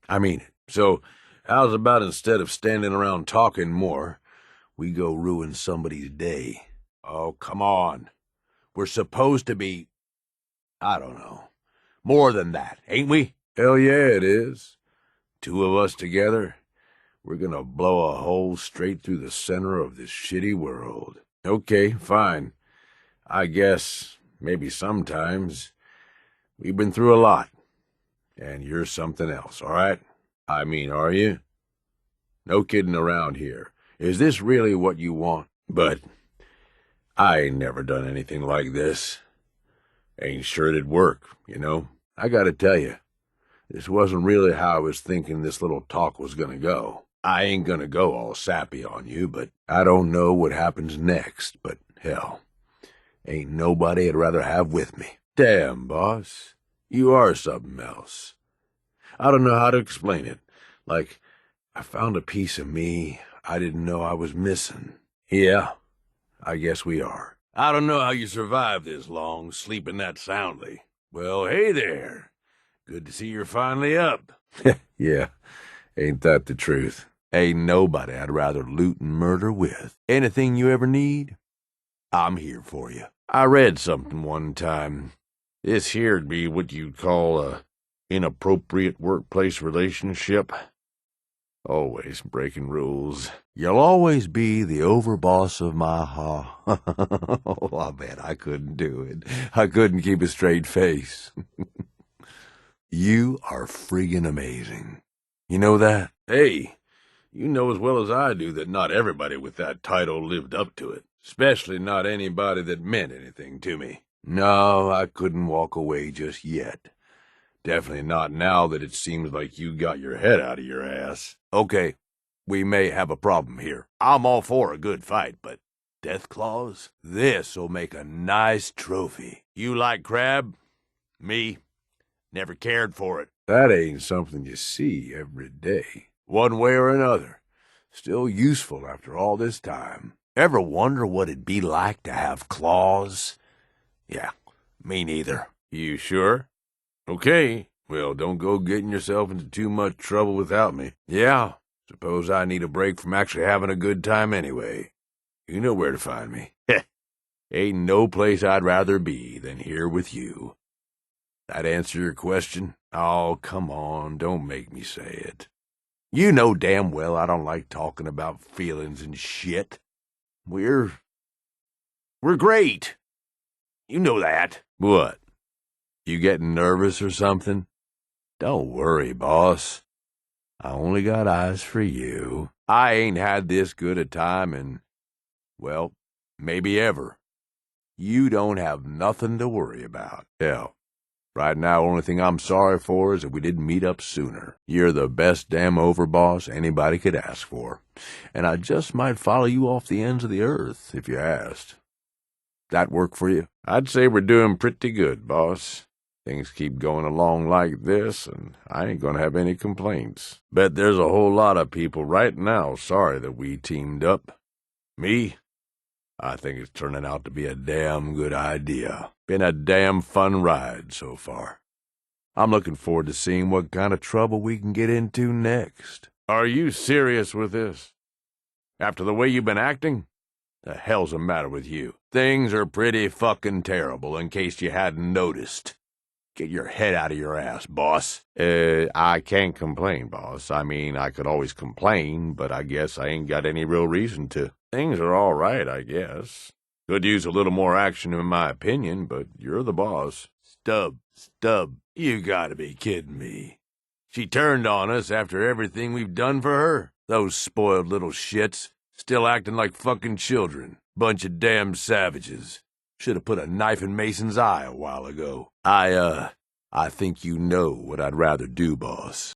I mean it. So, how's about instead of standing around talking more, we go ruin somebody's day? Oh, come on. We're supposed to be, I don't know, more than that, ain't we? Hell yeah, it is. Two of us together, we're gonna blow a hole straight through the center of this shitty world. Okay, fine. I guess, maybe sometimes, we've been through a lot. And you're something else, all right? I mean, are you? No kidding around here. Is this really what you want? But I ain't never done anything like this. Ain't sure it'd work, you know? I gotta tell you, this wasn't really how I was thinking this little talk was gonna go. I ain't gonna go all sappy on you, but I don't know what happens next, but hell, ain't nobody I'd rather have with me. Damn, boss, you are something else. I don't know how to explain it. Like, I found a piece of me I didn't know I was missing. Yeah, I guess we are. I don't know how you survived this long, sleeping that soundly. Well, hey there. Good to see you're finally up. Yeah, ain't that the truth? Ain't nobody I'd rather loot and murder with. Anything you ever need, I'm here for you. I read something one time. This here'd be what you'd call a inappropriate workplace relationship. Always breaking rules. You'll always be the overboss of my Oh, I bet I couldn't do it. I couldn't keep a straight face. You are friggin' amazing. You know that? Hey, you know as well as I do that not everybody with that title lived up to it. Especially not anybody that meant anything to me. No, I couldn't walk away just yet. Definitely not now that it seems like you got your head out of your ass. Okay, we may have a problem here. I'm all for a good fight, but death claws? This'll make a nice trophy. You like crab? Me? Never cared for it. That ain't something you see every day. One way or another. Still useful after all this time. Ever wonder what it'd be like to have claws? Yeah, me neither. You sure? Okay, well, don't go getting yourself into too much trouble without me. Yeah, suppose I need a break from actually having a good time anyway. You know where to find me. Ain't no place I'd rather be than here with you. That answer your question? Oh, come on, don't make me say it. You know damn well I don't like talking about feelings and shit. We're great. You know that. What? You getting nervous or something? Don't worry, boss. I only got eyes for you. I ain't had this good a time in, well, maybe ever. You don't have nothing to worry about. Hell, right now, only thing I'm sorry for is that we didn't meet up sooner. You're the best damn overboss anybody could ask for. And I just might follow you off the ends of the earth if you asked. That work for you? I'd say we're doing pretty good, boss. Things keep going along like this, and I ain't gonna have any complaints. Bet there's a whole lot of people right now sorry that we teamed up. Me? I think it's turning out to be a damn good idea. Been a damn fun ride so far. I'm looking forward to seeing what kind of trouble we can get into next. Are you serious with this? After the way you've been acting? The hell's the matter with you? Things are pretty fucking terrible, in case you hadn't noticed. Get your head out of your ass, boss. I can't complain, boss. I mean, I could always complain, but I guess I ain't got any real reason to. Things are all right, I guess. Could use a little more action in my opinion, but you're the boss. Stub, you gotta be kidding me. She turned on us after everything we've done for her? Those spoiled little shits, still acting like fucking children. Bunch of damn savages. Should have put a knife in Mason's eye a while ago. I think you know what I'd rather do, boss.